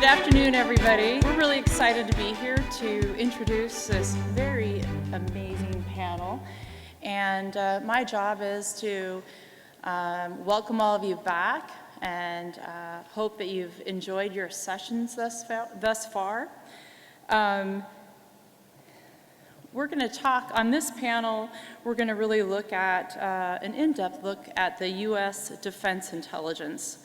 Good afternoon, everybody. We're really excited to be here to introduce this very amazing panel. And my job is to welcome all of you back and hope that you've enjoyed your sessions thus far. We're going to talk on this panel, we're going to really look at an in-depth look at the U.S. defense intelligence,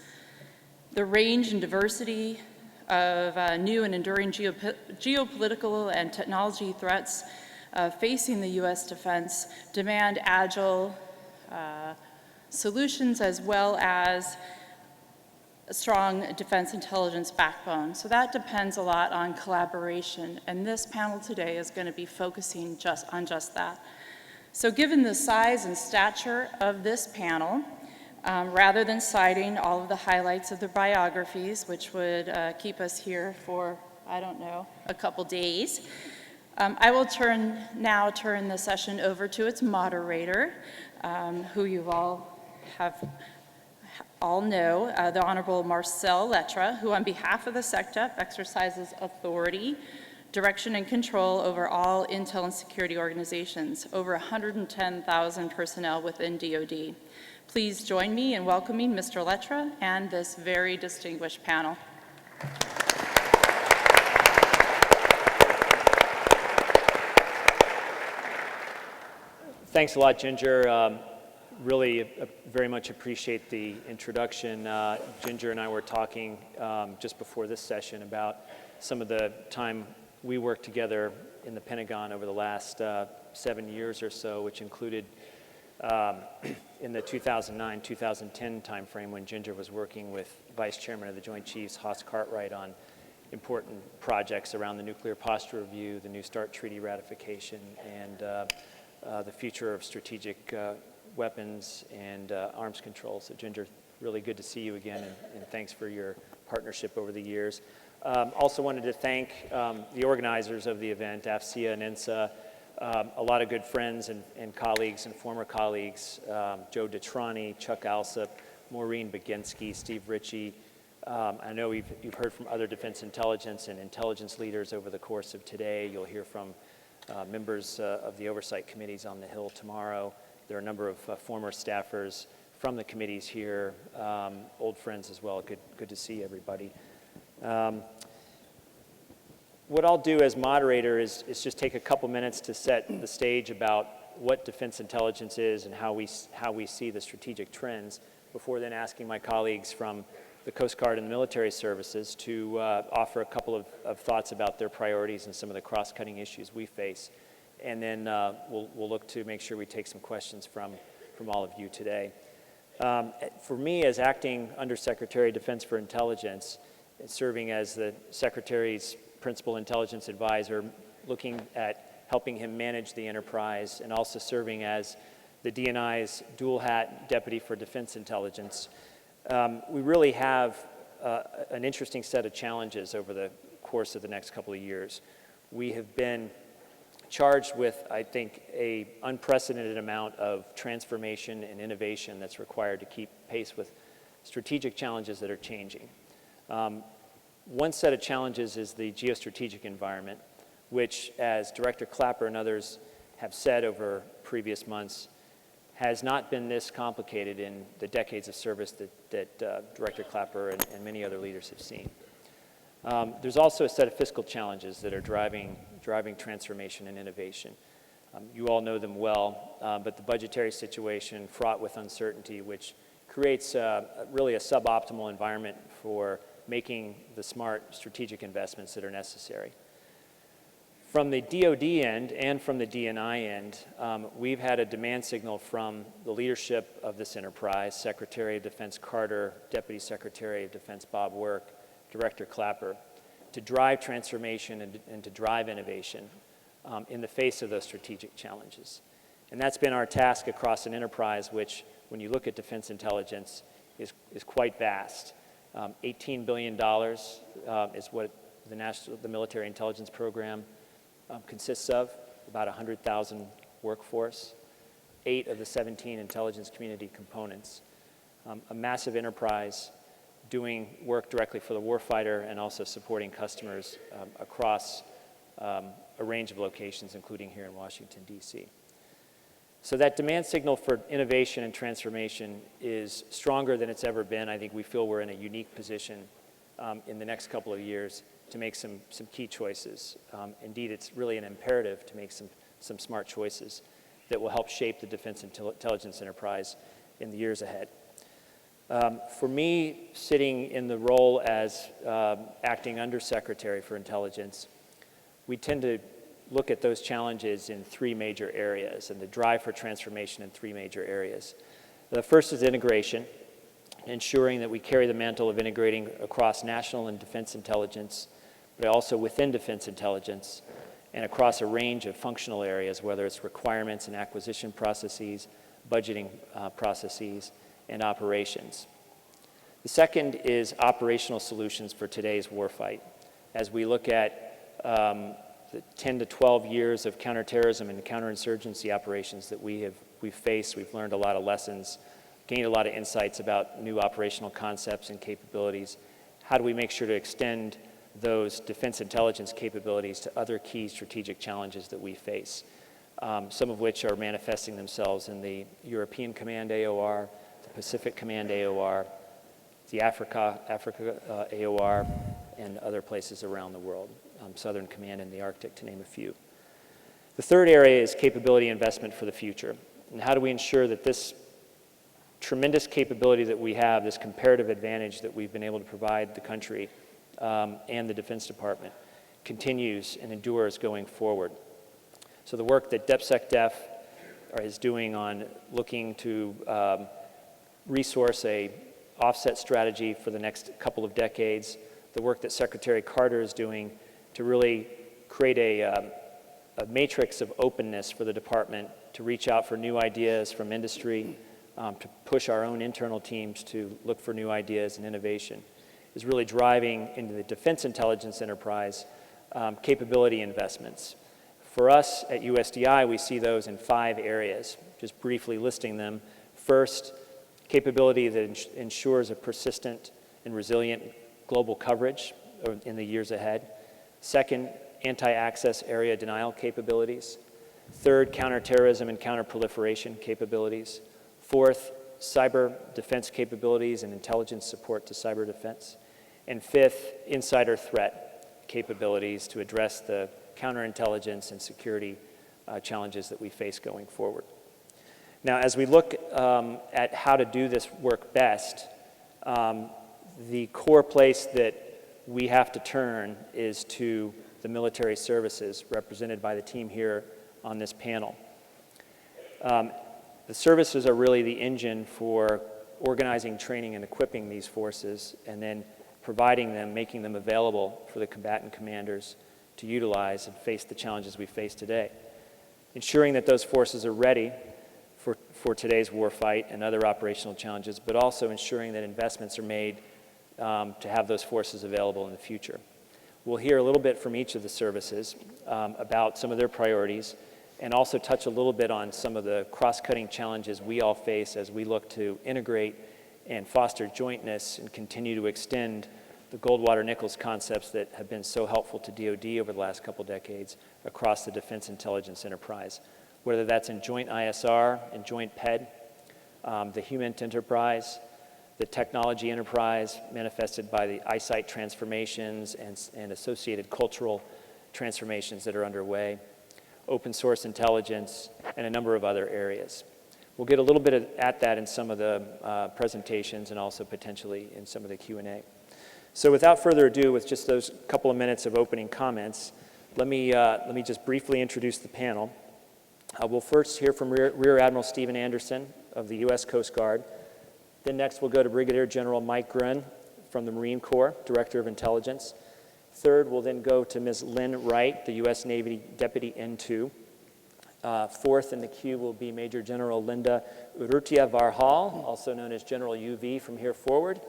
the range and diversity of new and enduring geopolitical and technology threats facing the U.S. defense demand agile solutions as well as a strong defense intelligence backbone. So that depends a lot on collaboration, and this panel today is going to be focusing on just that. So given the size and stature of this panel, rather than citing all of the highlights of their biographies, which would keep us here for, I don't know, a couple days, I will now turn the session over to its moderator, who you all know, the Honorable Marcel Lettre, who on behalf of the SecDef exercises authority, direction, and control over all intel and security organizations, over 110,000 personnel within DoD. Please join me in welcoming Mr. Lettre and this very distinguished panel. Thanks a lot, Ginger. Really very much appreciate the introduction. Ginger and I were talking just before this session about some of the time we worked together in the Pentagon over the last 7 years or so, which included in the 2009-2010 timeframe when Ginger was working with Vice Chairman of the Joint Chiefs, Hoss Cartwright, on important projects around the Nuclear Posture Review, the New START Treaty ratification, and the future of strategic weapons and arms control. So Ginger, really good to see you again, and thanks for your partnership over the years. Also wanted to thank the organizers of the event, AFCEA and ENSA, a lot of good friends and colleagues and former colleagues, Joe Detrani, Chuck Alsop, Maureen Baginski, Steve Ritchie. I know you've heard from other defense intelligence and intelligence leaders over the course of today. You'll hear from members of the oversight committees on the Hill tomorrow. There are a number of former staffers from the committees here, old friends as well. Good to see everybody. What I'll do as moderator is just take a couple minutes to set the stage about what defense intelligence is and how we see the strategic trends, before then asking my colleagues from the Coast Guard and the military services to offer a couple of thoughts about their priorities and some of the cross-cutting issues we face. And then we'll look to make sure we take some questions from all of you today. For me, as acting Undersecretary of Defense for Intelligence, serving as the Secretary's Principal Intelligence Advisor, looking at helping him manage the enterprise, and also serving as the DNI's dual hat Deputy for Defense Intelligence, we really have an interesting set of challenges over the course of the next couple of years. We have been charged with, I think, an unprecedented amount of transformation and innovation that's required to keep pace with strategic challenges that are changing. One set of challenges is the geostrategic environment, which, as Director Clapper and others have said over previous months, has not been this complicated in the decades of service that Director Clapper and many other leaders have seen. There's also a set of fiscal challenges that are driving transformation and innovation. You all know them well, but the budgetary situation fraught with uncertainty, which creates really a suboptimal environment for making the smart strategic investments that are necessary. From the DoD end and from the DNI end, we've had a demand signal from the leadership of this enterprise, Secretary of Defense Carter, Deputy Secretary of Defense Bob Work, Director Clapper, to drive transformation and to drive innovation in the face of those strategic challenges. And that's been our task across an enterprise which, when you look at defense intelligence, is quite vast. $18 billion is what the military intelligence program consists of, about 100,000 workforce, 8 of the 17 intelligence community components, a massive enterprise doing work directly for the warfighter and also supporting customers across a range of locations, including here in Washington, D.C. So that demand signal for innovation and transformation is stronger than it's ever been. I think we feel we're in a unique position in the next couple of years to make some key choices. Indeed, it's really an imperative to make some smart choices that will help shape the defense intelligence enterprise in the years ahead. For me, sitting in the role as acting Undersecretary for Intelligence, we tend to look at those challenges in three major areas and the drive for transformation in three major areas. The first is integration, ensuring that we carry the mantle of integrating across national and defense intelligence, but also within defense intelligence and across a range of functional areas, whether it's requirements and acquisition processes, budgeting processes, and operations. The second is operational solutions for today's warfight. As we look at the 10 to 12 years of counterterrorism and counterinsurgency operations that we've faced, we've learned a lot of lessons, gained a lot of insights about new operational concepts and capabilities. How do we make sure to extend those defense intelligence capabilities to other key strategic challenges that we face, some of which are manifesting themselves in the European Command AOR, the Pacific Command AOR, the Africa AOR, and other places around the world, Southern Command and the Arctic, to name a few. The third area is capability investment for the future. And how do we ensure that this tremendous capability that we have, this comparative advantage that we've been able to provide the country and the Defense Department, continues and endures going forward? So the work that DepSecDef is doing on looking to resource a offset strategy for the next couple of decades, the work that Secretary Carter is doing to really create a matrix of openness for the department to reach out for new ideas from industry, to push our own internal teams to look for new ideas and innovation, is really driving into the defense intelligence enterprise capability investments. For us at USDI, we see those in 5 areas, just briefly listing them. First, capability that ensures a persistent and resilient global coverage in the years ahead. Second, anti-access area denial capabilities. Third, counterterrorism and counterproliferation capabilities. Fourth, cyber defense capabilities and intelligence support to cyber defense. And fifth, insider threat capabilities to address the counterintelligence and security challenges that we face going forward. Now, as we look at how to do this work best, the core place that we have to turn is to the military services, represented by the team here on this panel. The services are really the engine for organizing, training, and equipping these forces, and then providing them, making them available for the combatant commanders to utilize and face the challenges we face today. Ensuring that those forces are ready for today's war fight and other operational challenges, but also ensuring that investments are made to have those forces available in the future. We'll hear a little bit from each of the services about some of their priorities, and also touch a little bit on some of the cross-cutting challenges we all face as we look to integrate and foster jointness and continue to extend the Goldwater-Nichols concepts that have been so helpful to DoD over the last couple decades across the defense intelligence enterprise, whether that's in joint ISR and joint PED, the human enterprise, the technology enterprise manifested by the eyesight transformations and associated cultural transformations that are underway, open source intelligence, and a number of other areas. We'll get a little bit at that in some of the presentations and also potentially in some of the Q&A. So without further ado, with just those couple of minutes of opening comments, let me just briefly introduce the panel. We'll first hear from Rear Admiral Stephen Andersen of the U.S. Coast Guard. Then next we'll go to Brigadier General Mike Groen from the Marine Corps, Director of Intelligence. Third, we'll then go to Ms. Lynn Wright, the U.S. Navy Deputy N2. Fourth in the queue will be Major General Linda Urrutia-Varhall, also known as General UV from here forward.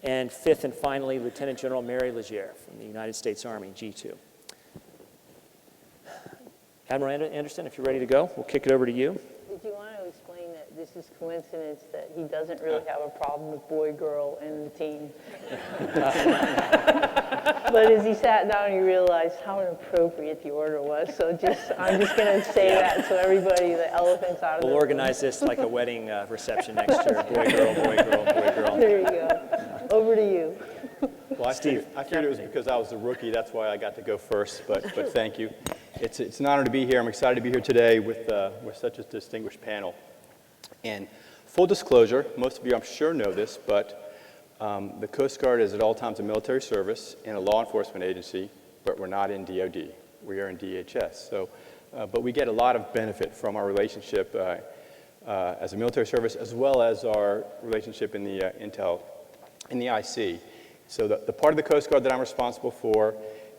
And fifth and finally, Lieutenant General Mary Legere from the United States Army, G2. Admiral Andersen, if you're ready to go, we'll kick it over to you. Did you want to explain that just is coincidence that he doesn't really have a problem with boy, girl, and the team. But as he sat down, he realized how inappropriate the order was. So I'm just going to say that so everybody, the elephant's out of the We'll room. organize this like a wedding reception next year. Boy, girl, boy, girl, boy, girl. There you go. Over to you. Well, Steve. I figured it was because I was the rookie, that's why I got to go first, but thank you. It's an honor to be here. I'm excited to be here today with such a distinguished panel. And full disclosure, most of you I'm sure know this, but the Coast Guard is at all times a military service and a law enforcement agency, but we're not in DOD. We are in DHS. So, but we get a lot of benefit from our relationship as a military service, as well as our relationship in the in the IC. So the part of the Coast Guard that I'm responsible for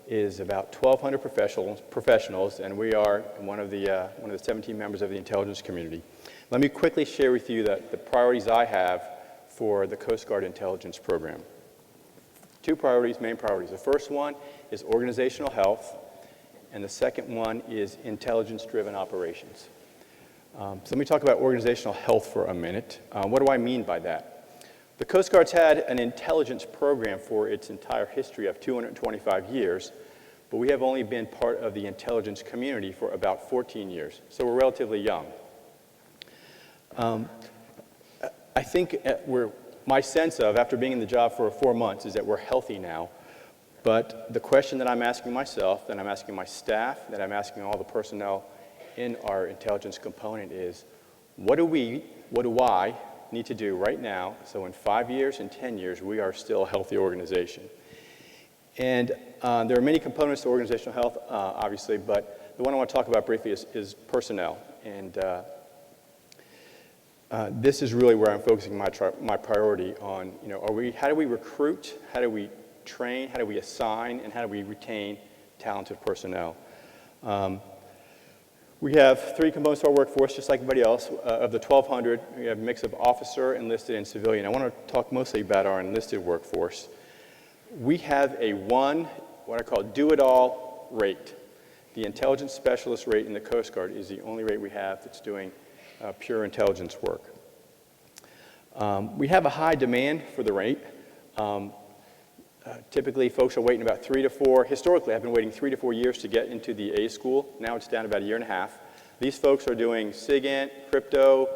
is about 1,200 professionals, and we are one of the 17 members of the intelligence community. Let me quickly share with you the priorities I have for the Coast Guard intelligence program. Two priorities, main priorities. The first one is organizational health, and the second one is intelligence-driven operations. So let me talk about organizational health for a minute. What do I mean by that? The Coast Guard's had an intelligence program for its entire history of 225 years, but we have only been part of the intelligence community for about 14 years, so we're relatively young. I think my sense of, after being in the job for 4 months, is that we're healthy now, but the question that I'm asking myself, that I'm asking my staff, that I'm asking all the personnel in our intelligence component is, what do I need to do right now so in 5 years and 10 years we are still a healthy organization? And there are many components to organizational health, obviously, but the one I want to talk about briefly is personnel. And this is really where I'm focusing my priority on, how do we recruit, how do we train, how do we assign, and how do we retain talented personnel? We have 3 components to our workforce, just like everybody else. Of the 1,200, we have a mix of officer, enlisted, and civilian. I want to talk mostly about our enlisted workforce. We have what I call do-it-all rate. The intelligence specialist rate in the Coast Guard is the only rate we have that's doing pure intelligence work. We have a high demand for the rate. Typically, folks are waiting about 3 to 4. Historically, I've been waiting 3 to 4 years to get into the A school. Now it's down about 1.5 years. These folks are doing SIGINT, crypto,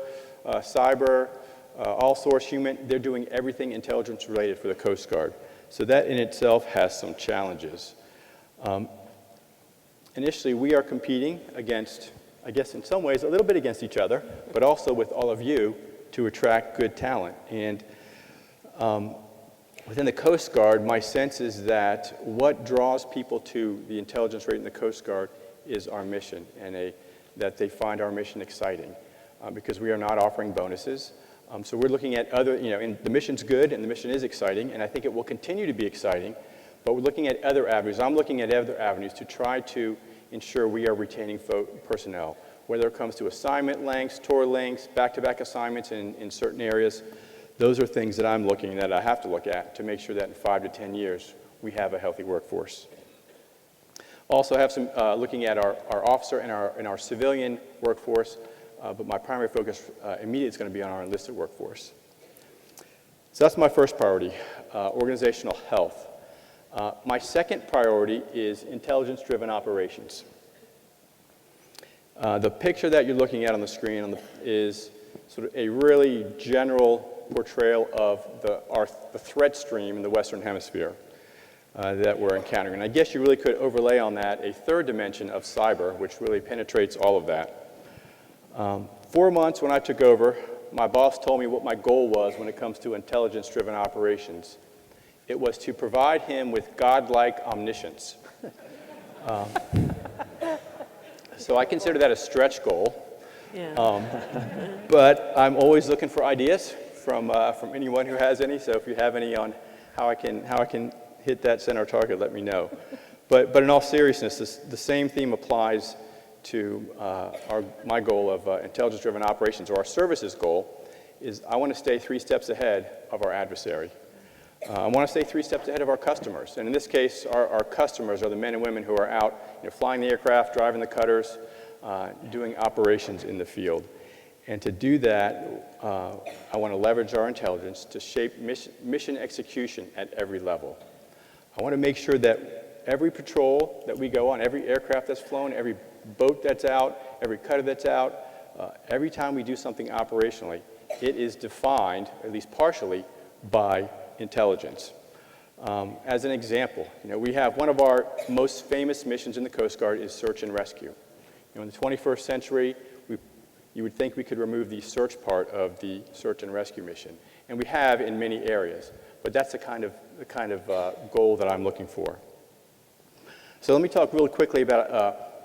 cyber, all source human. They're doing everything intelligence related for the Coast Guard. So that in itself has some challenges. Initially, we are competing against, I guess in some ways, a little bit against each other, but also with all of you to attract good talent. And within the Coast Guard, my sense is that what draws people to the intelligence rate in the Coast Guard is our mission, and that they find our mission exciting, because we are not offering bonuses. So we're looking at other, and the mission's good, and the mission is exciting, and I think it will continue to be exciting, but we're looking at other avenues. I'm looking at other avenues to try to ensure we are retaining personnel, whether it comes to assignment lengths, tour lengths, back-to-back assignments in certain areas. Those are things that I'm looking at, I have to look at, to make sure that in 5 to 10 years, we have a healthy workforce. Also have some looking at our officer and our civilian workforce, but my primary focus immediately is going to be on our enlisted workforce. So that's my first priority, organizational health. My second priority is intelligence-driven operations. The picture that you're looking at on the screen is sort of a really general portrayal of the threat stream in the Western Hemisphere that we're encountering. And I guess you really could overlay on that a third dimension of cyber, which really penetrates all of that. 4 months when I took over, my boss told me what my goal was when it comes to intelligence-driven operations. It was to provide him with godlike omniscience. So I consider that a stretch goal. Yeah. But I'm always looking for ideas from anyone who has any. So if you have any on how I can hit that center target, let me know. But in all seriousness, the same theme applies to my goal of intelligence-driven operations, or our services goal, is I want to stay 3 steps ahead of our adversary. I want to stay 3 steps ahead of our customers. And in this case, our customers are the men and women who are out flying the aircraft, driving the cutters, doing operations in the field. And to do that, I want to leverage our intelligence to shape mission execution at every level. I want to make sure that every patrol that we go on, every aircraft that's flown, every boat that's out, every cutter that's out, every time we do something operationally, it is defined, at least partially, by intelligence. As an example, we have one of our most famous missions in the Coast Guard is search and rescue. In the 21st century, you would think we could remove the search part of the search and rescue mission, and we have in many areas. But that's the kind of goal that I'm looking for. So let me talk really quickly about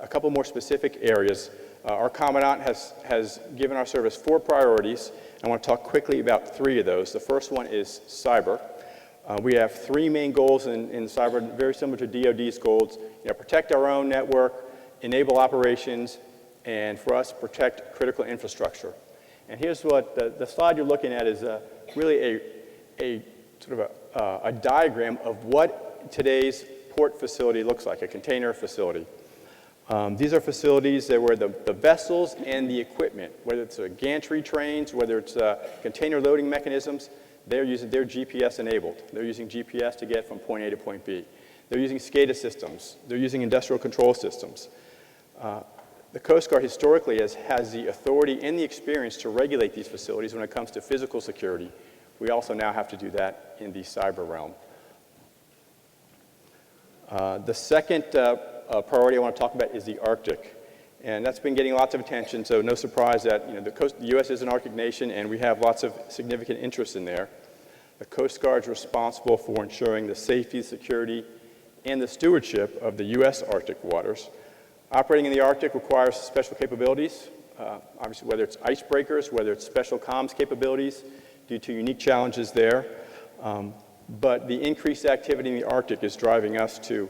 a couple more specific areas. Our Commandant has given our service 4 priorities. I want to talk quickly about 3 of those. The first one is cyber. We have 3 main goals in cyber, very similar to DoD's goals. Protect our own network, enable operations, and for us, protect critical infrastructure. And here's what the slide you're looking at is really a sort of a diagram of what today's port facility looks like, a container facility. These are facilities that where the vessels and the equipment, whether it's gantry trains, whether it's container loading mechanisms, they're GPS enabled. They're using GPS to get from point A to point B. They're using SCADA systems. They're using industrial control systems. The Coast Guard historically has the authority and the experience to regulate these facilities when it comes to physical security. We also now have to do that in the cyber realm. The second priority I want to talk about is the Arctic. And that's been getting lots of attention, so no surprise that the U.S. is an Arctic nation and we have lots of significant interests in there. The Coast Guard is responsible for ensuring the safety, security, and the stewardship of the U.S. Arctic waters. Operating in the Arctic requires special capabilities, obviously whether it's icebreakers, whether it's special comms capabilities, due to unique challenges there. But the increased activity in the Arctic is driving us to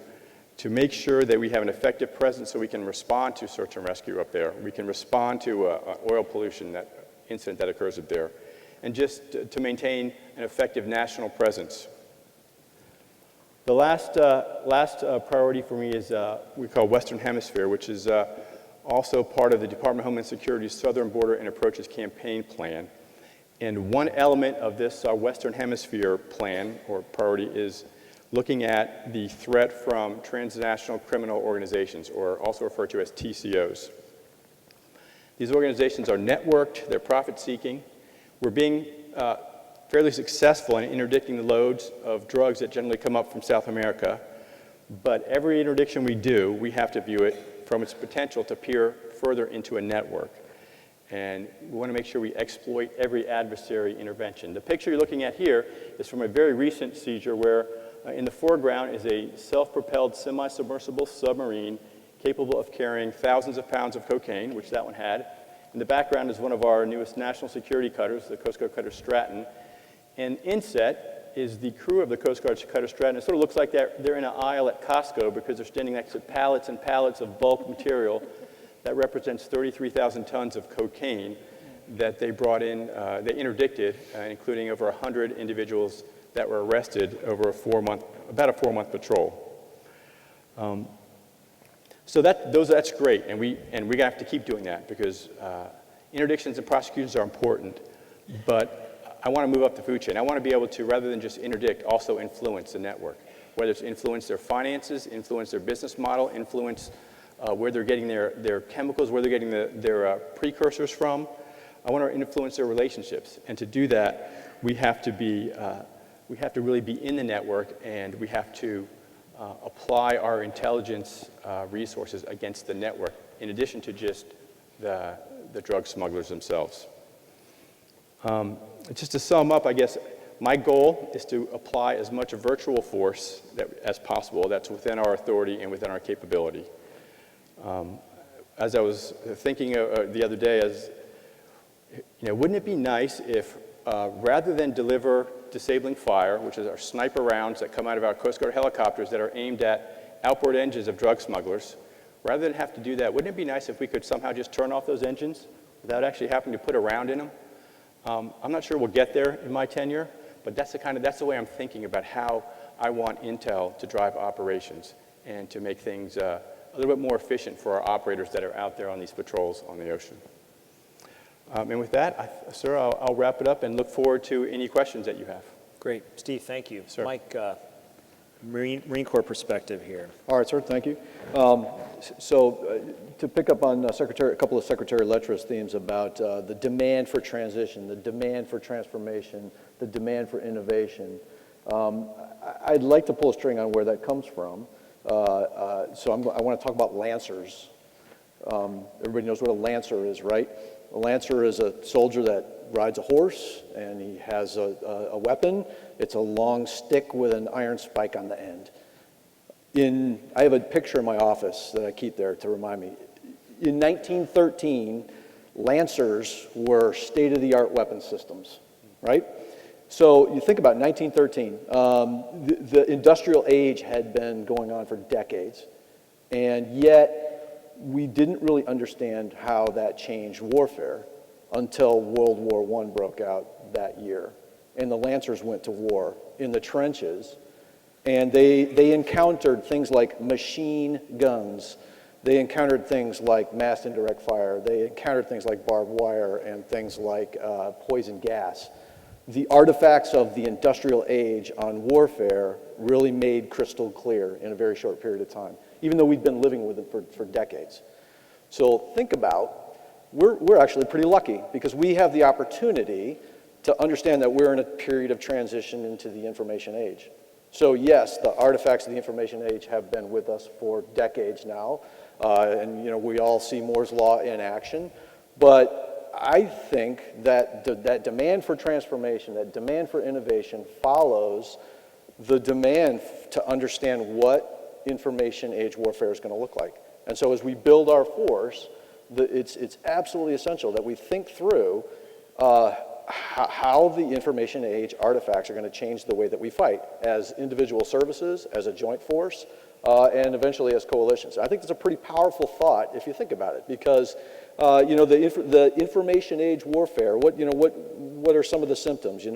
make sure that we have an effective presence so we can respond to search and rescue up there. We can respond to oil pollution incident that occurs up there, and just to maintain an effective national presence. The last priority for me is we call Western Hemisphere, which is also part of the Department of Homeland Security's Southern Border and Approaches Campaign Plan. And one element of this Western Hemisphere plan or priority is looking at the threat from transnational criminal organizations, or also referred to as TCOs. These organizations are networked, they're profit-seeking. We're being fairly successful in interdicting the loads of drugs that generally come up from South America, but every interdiction we do, we have to view it from its potential to peer further into a network. And we want to make sure we exploit every adversary intervention. The picture you're looking at here is from a very recent seizure where in the foreground is a self-propelled semi-submersible submarine capable of carrying thousands of pounds of cocaine, which that one had. In the background is one of our newest national security cutters, the Coast Guard cutter Stratton. And inset is the crew of the Coast Guard cutter Stratton. It sort of looks like they're in an aisle at Costco because they're standing next to pallets and pallets of bulk material that represents 33,000 tons of cocaine that they brought in, they interdicted, including over 100 individuals that were arrested over about a 4-month patrol. So that's great, and we have to keep doing that because interdictions and prosecutions are important, but I want to move up the food chain. I want to be able to, rather than just interdict, also influence the network, whether it's influence their finances, influence their business model, influence where they're getting their chemicals, where they're getting their precursors from. I want to influence their relationships, and to do that, we have to really be in the network, and we have to apply our intelligence resources against the network, in addition to just the drug smugglers themselves. Just to sum up, I guess, my goal is to apply as much virtual force as possible that's within our authority and within our capability. As I was thinking the other day, wouldn't it be nice if rather than deliver disabling fire, which is our sniper rounds that come out of our Coast Guard helicopters that are aimed at outboard engines of drug smugglers, rather than have to do that, wouldn't it be nice if we could somehow just turn off those engines without actually having to put a round in them? I'm not sure we'll get there in my tenure, but that's the way I'm thinking about how I want Intel to drive operations and to make things a little bit more efficient for our operators that are out there on these patrols on the ocean. And with that, sir, I'll wrap it up and look forward to any questions that you have. Great. Steve, thank you. Sir. Mike, Marine Corps perspective here. All right, sir, thank you. To pick up on a couple of Secretary Lettre's themes about the demand for transition, the demand for transformation, the demand for innovation, I'd like to pull a string on where that comes from. I want to talk about Lancers. Everybody knows what a Lancer is, right? A Lancer is a soldier that rides a horse, and he has a weapon. It's a long stick with an iron spike on the end. I have a picture in my office that I keep there to remind me. In 1913, Lancers were state-of-the-art weapon systems, right? So you think about 1913, the industrial age had been going on for decades, and yet we didn't really understand how that changed warfare until World War I broke out that year. And the Lancers went to war in the trenches, and they encountered things like machine guns. They encountered things like mass indirect fire. They encountered things like barbed wire and things like poison gas. The artifacts of the industrial age on warfare really made crystal clear in a very short period of time, even though we'd been living with it for decades. So think about, we're actually pretty lucky because we have the opportunity to understand that we're in a period of transition into the information age. So yes, the artifacts of the information age have been with us for decades now, and we all see Moore's Law in action, but I think that that demand for transformation, that demand for innovation follows the demand to understand what information age warfare is going to look like. And so as we build our force, it's absolutely essential that we think through how the information age artifacts are going to change the way that we fight as individual services, as a joint force, and eventually as coalitions. I think that's a pretty powerful thought if you think about it, because the information age warfare, what are some of the symptoms?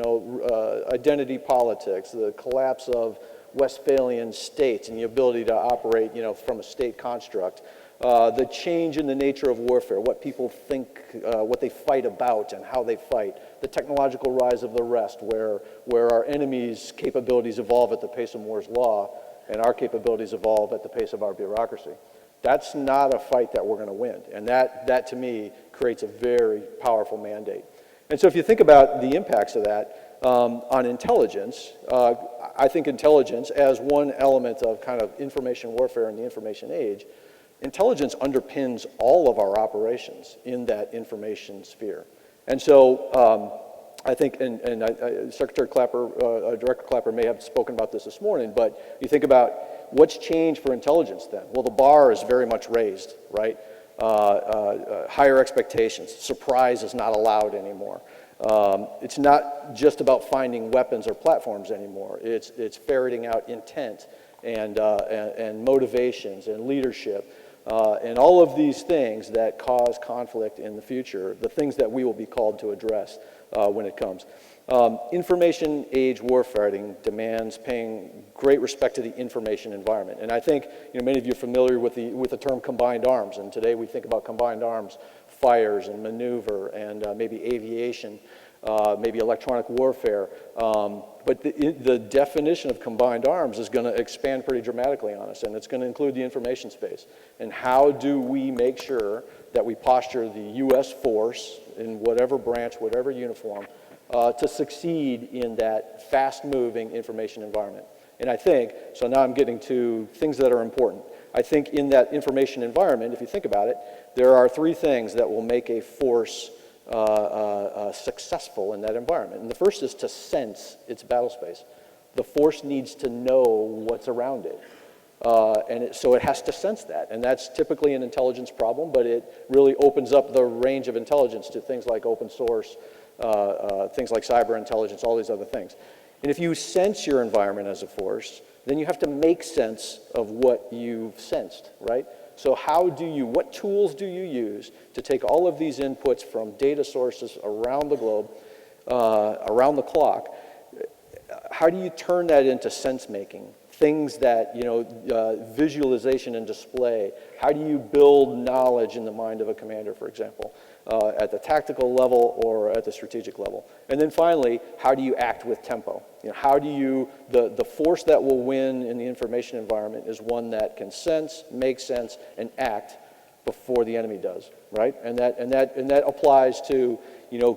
Identity politics, the collapse of Westphalian states and the ability to operate, from a state construct. The change in the nature of warfare, what people think, what they fight about and how they fight. The technological rise of the rest, where our enemies' capabilities evolve at the pace of Moore's Law and our capabilities evolve at the pace of our bureaucracy. That's not a fight that we're going to win. And that to me, creates a very powerful mandate. And so if you think about the impacts of that on intelligence, I think intelligence as one element of kind of information warfare in the information age, intelligence underpins all of our operations in that information sphere. And so I think, and Secretary Clapper, Director Clapper may have spoken about this morning, but you think about what's changed for intelligence then? Well, the bar is very much raised, right? Higher expectations. Surprise is not allowed anymore. It's not just about finding weapons or platforms anymore. It's ferreting out intent and motivations and leadership and all of these things that cause conflict in the future, the things that we will be called to address when it comes. Information age warfighting demands paying great respect to the information environment. And I think many of you are familiar with the term combined arms, and today we think about combined arms, fires and maneuver and maybe aviation, maybe electronic warfare. But the definition of combined arms is going to expand pretty dramatically on us, and it's going to include the information space. And how do we make sure that we posture the U.S. force in whatever branch, whatever uniform, to succeed in that fast-moving information environment? And I think, so now I'm getting to things that are important. I think in that information environment, if you think about it, there are three things that will make a force successful in that environment. And the first is to sense its battle space. The force needs to know what's around it. So it has to sense that. And that's typically an intelligence problem, but it really opens up the range of intelligence to things like open source, things like cyber intelligence, all these other things. And if you sense your environment as a force, then you have to make sense of what you've sensed, right? So what tools do you use to take all of these inputs from data sources around the globe, around the clock? How do you turn that into sense making? Things that, visualization and display. How do you build knowledge in the mind of a commander, for example? at the tactical level or at the strategic level. And then finally, how do you act with tempo? How do you, the force that will win in the information environment is one that can sense, make sense, and act before the enemy does, right? And that applies to,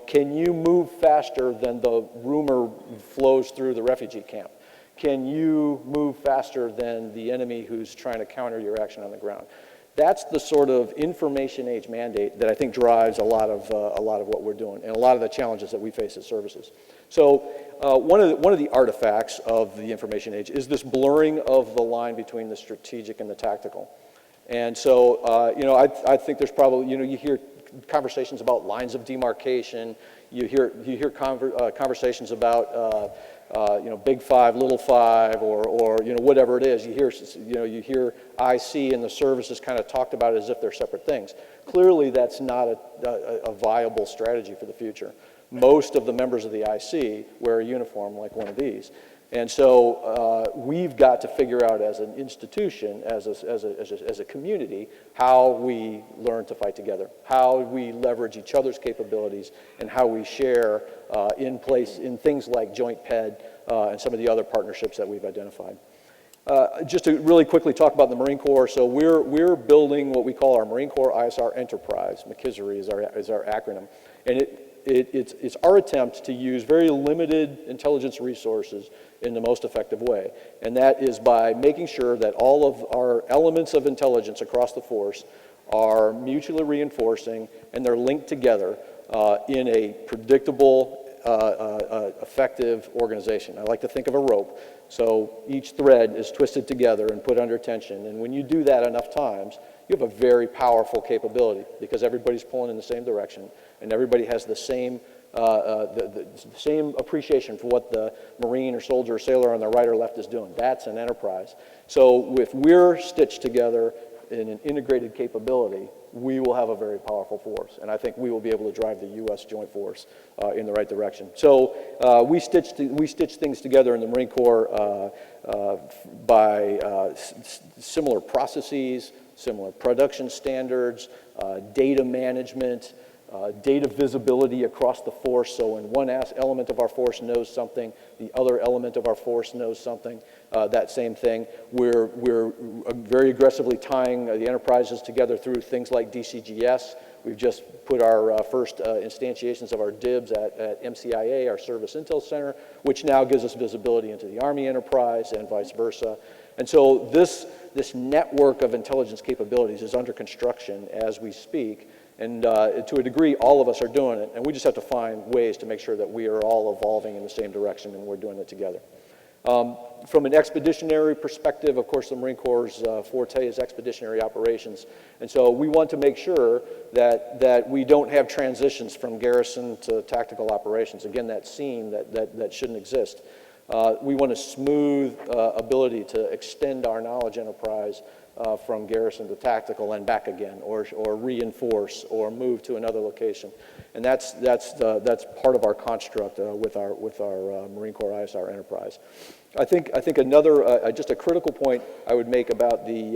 can you move faster than the rumor flows through the refugee camp? Can you move faster than the enemy who's trying to counter your action on the ground? That's the sort of information age mandate that I think drives a lot of what we're doing and a lot of the challenges that we face as services. So one of the artifacts of the information age is this blurring of the line between the strategic and the tactical. And so, I think there's probably, you hear conversations about lines of demarcation. You hear conversations about, big five, little five, or whatever it is. You hear IC and the services kind of talked about it as if they're separate things. Clearly, that's not a viable strategy for the future. Most of the members of the IC wear a uniform like one of these. And so we've got to figure out as an institution, as a community, how we learn to fight together, how we leverage each other's capabilities, and how we share in things like Joint PED and some of the other partnerships that we've identified. Just to really quickly talk about the Marine Corps, so we're building what we call our Marine Corps ISR Enterprise. McKisery is our acronym. And it's our attempt to use very limited intelligence resources in the most effective way. And that is by making sure that all of our elements of intelligence across the force are mutually reinforcing and they're linked together in a predictable, effective organization. I like to think of a rope. So each thread is twisted together and put under tension. And when you do that enough times, you have a very powerful capability because everybody's pulling in the same direction and everybody has the same same appreciation for what the Marine or soldier or sailor on the right or left is doing. That's an enterprise. So if we're stitched together in an integrated capability, we will have a very powerful force. And I think we will be able to drive the U.S. Joint Force in the right direction. So we stitch things together in the Marine Corps by similar processes, similar production standards, data management, data visibility across the force. So when one element of our force knows something, the other element of our force knows something. That same thing. We're very aggressively tying the enterprises together through things like DCGS. We've just put our first instantiations of our DIBs at MCIA, our Service Intel Center, which now gives us visibility into the Army enterprise and vice versa. And so this network of intelligence capabilities is under construction as we speak. And to a degree, all of us are doing it, and we just have to find ways to make sure that we are all evolving in the same direction and we're doing it together. From an expeditionary perspective, of course, the Marine Corps' forte is expeditionary operations. And so we want to make sure that we don't have transitions from garrison to tactical operations. Again, that seam that shouldn't exist. We want a smooth ability to extend our knowledge enterprise from garrison to tactical and back again, or reinforce, or move to another location, and that's part of our construct with our Marine Corps ISR enterprise. I think another just a critical point I would make about the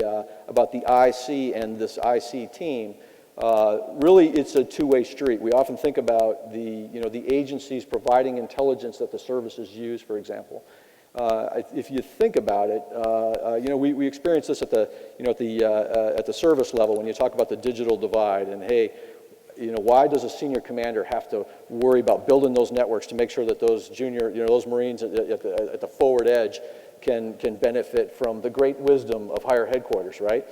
IC and this IC team. Really, it's a two-way street. We often think about the agencies providing intelligence that the services use, for example. If you think about it, we experience this at the service level when you talk about the digital divide and hey, why does a senior commander have to worry about building those networks to make sure that those those Marines at the forward edge can benefit from the great wisdom of higher headquarters, right?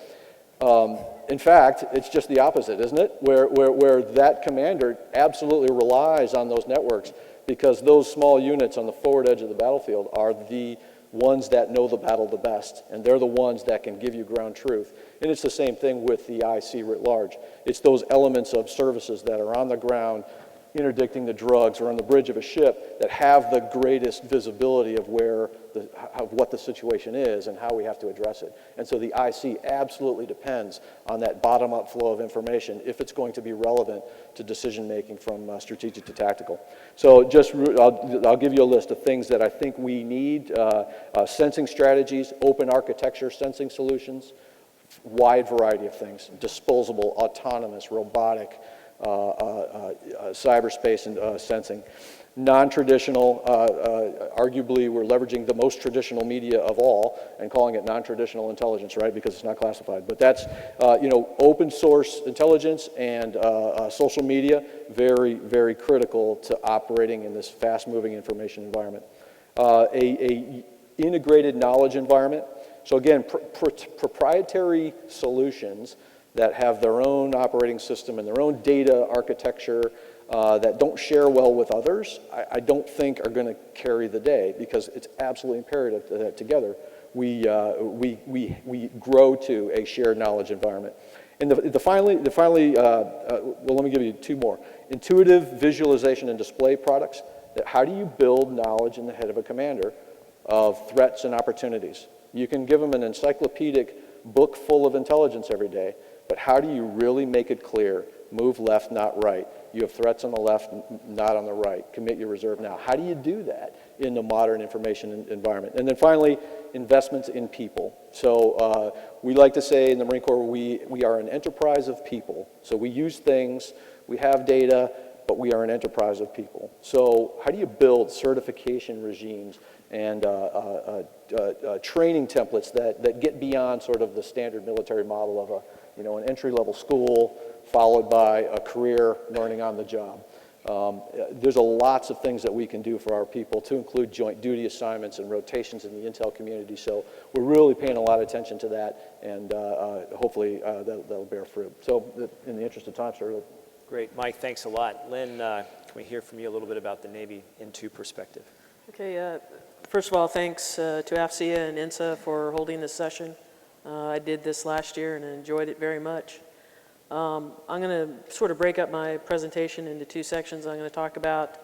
In fact, it's just the opposite, isn't it? Where that commander absolutely relies on those networks because those small units on the forward edge of the battlefield are the ones that know the battle the best, and they're the ones that can give you ground truth. And it's the same thing with the IC writ large. It's those elements of services that are on the ground interdicting the drugs or on the bridge of a ship that have the greatest visibility of what the situation is and how we have to address it. And so the IC absolutely depends on that bottom-up flow of information if it's going to be relevant to decision making from strategic to tactical. So I'll give you a list of things that I think we need. Sensing strategies, open architecture sensing solutions, wide variety of things, disposable, autonomous, robotic, cyberspace and sensing. Non-traditional, arguably we're leveraging the most traditional media of all and calling it non-traditional intelligence, right, because it's not classified. But that's, open source intelligence and social media, very, very critical to operating in this fast-moving information environment. A integrated knowledge environment. So again, proprietary solutions that have their own operating system and their own data architecture that don't share well with others, I don't think are going to carry the day, because it's absolutely imperative that together we grow to a shared knowledge environment. And finally, well, let me give you two more. Intuitive visualization and display products. How do you build knowledge in the head of a commander of threats and opportunities? You can give them an encyclopedic book full of intelligence every day, but how do you really make it clear? Move left, not right. You have threats on the left, not on the right. Commit your reserve now. How do you do that in the modern information environment? And then finally, investments in people. So we like to say in the Marine Corps, we are an enterprise of people. So we use things, we have data, but we are an enterprise of people. So how do you build certification regimes and training templates that get beyond sort of the standard military model of an entry-level school followed by a career learning on the job? There's lots of things that we can do for our people, to include joint duty assignments and rotations in the intel community. So we're really paying a lot of attention to that, and hopefully that'll bear fruit. So in the interest of time, sir. Great, Mike, thanks a lot. Lynn, can we hear from you a little bit about the Navy Into perspective? Okay, first of all, thanks to AFCEA and INSA for holding this session. I did this last year and enjoyed it very much. I'm going to sort of break up my presentation into two sections. I'm going to talk about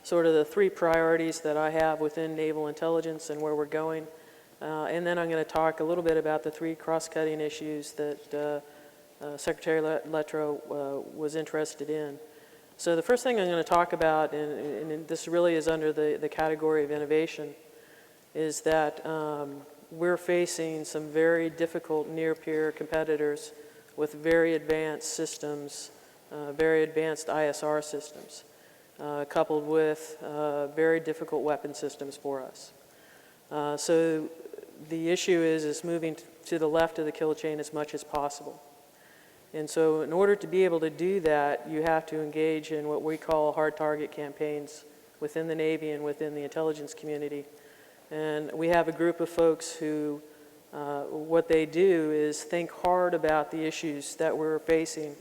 sort of the three priorities that I have within naval intelligence and where we're going. And then I'm going to talk a little bit about the three cross-cutting issues that Secretary Lettre was interested in. So the first thing I'm going to talk about, and this really is under the category of innovation, is that we're facing some very difficult near-peer competitors with very advanced systems, very advanced ISR systems, coupled with very difficult weapon systems for us. So the issue is moving to the left of the kill chain as much as possible. And so in order to be able to do that, you have to engage in what we call hard target campaigns within the Navy and within the intelligence community. And we have a group of folks who, what they do is think hard about the issues that we're facing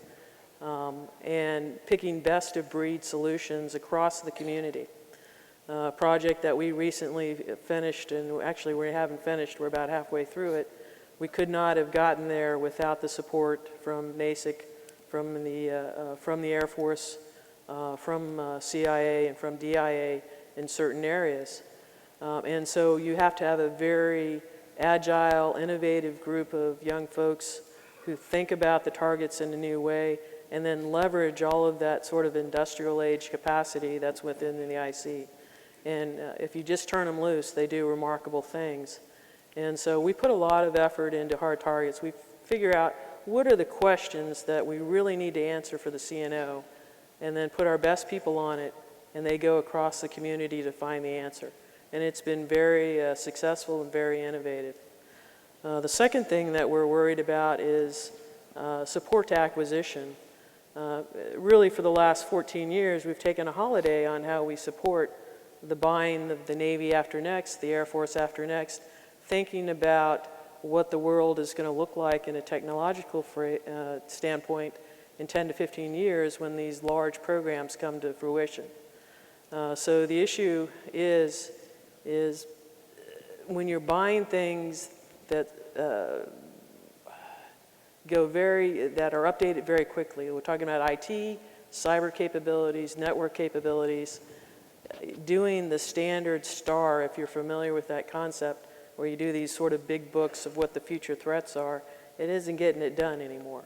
and picking best of breed solutions across the community. A project that we recently finished, and actually we haven't finished, we're about halfway through it. We could not have gotten there without the support from NASIC, from the Air Force, from CIA, and from DIA in certain areas. And so you have to have a very agile, innovative group of young folks who think about the targets in a new way and then leverage all of that sort of industrial age capacity that's within the IC. And if you just turn them loose, they do remarkable things. And so we put a lot of effort into hard targets. We figure out what are the questions that we really need to answer for the CNO, and then put our best people on it, and they go across the community to find the answer. And it's been very successful and very innovative. The second thing that we're worried about is support to acquisition. Really for the last 14 years, we've taken a holiday on how we support the buying of the Navy after next, the Air Force after next, thinking about what the world is going to look like in a technological standpoint in 10 to 15 years when these large programs come to fruition. So the issue is when you're buying things that that are updated very quickly. We're talking about IT, cyber capabilities, network capabilities, doing the standard STAR, if you're familiar with that concept, where you do these sort of big books of what the future threats are. It isn't getting it done anymore.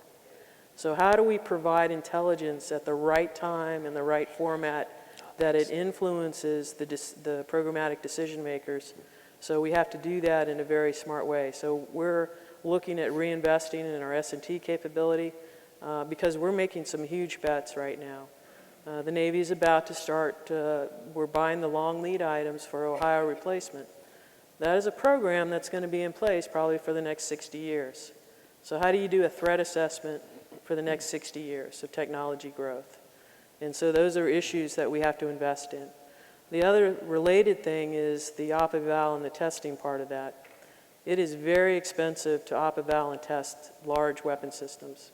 So how do we provide intelligence at the right time and the right format that it influences the programmatic decision makers? So we have to do that in a very smart way. So we're looking at reinvesting in our S&T capability. because we're making some huge bets right now. The Navy is about to start, we're buying the long lead items for Ohio replacement. That is a program that's going to be in place probably for the next 60 years. So how do you do a threat assessment for the next 60 years of technology growth? And so those are issues that we have to invest in. The other related thing is the op-eval and the testing part of that. It is very expensive to op-eval and test large weapon systems.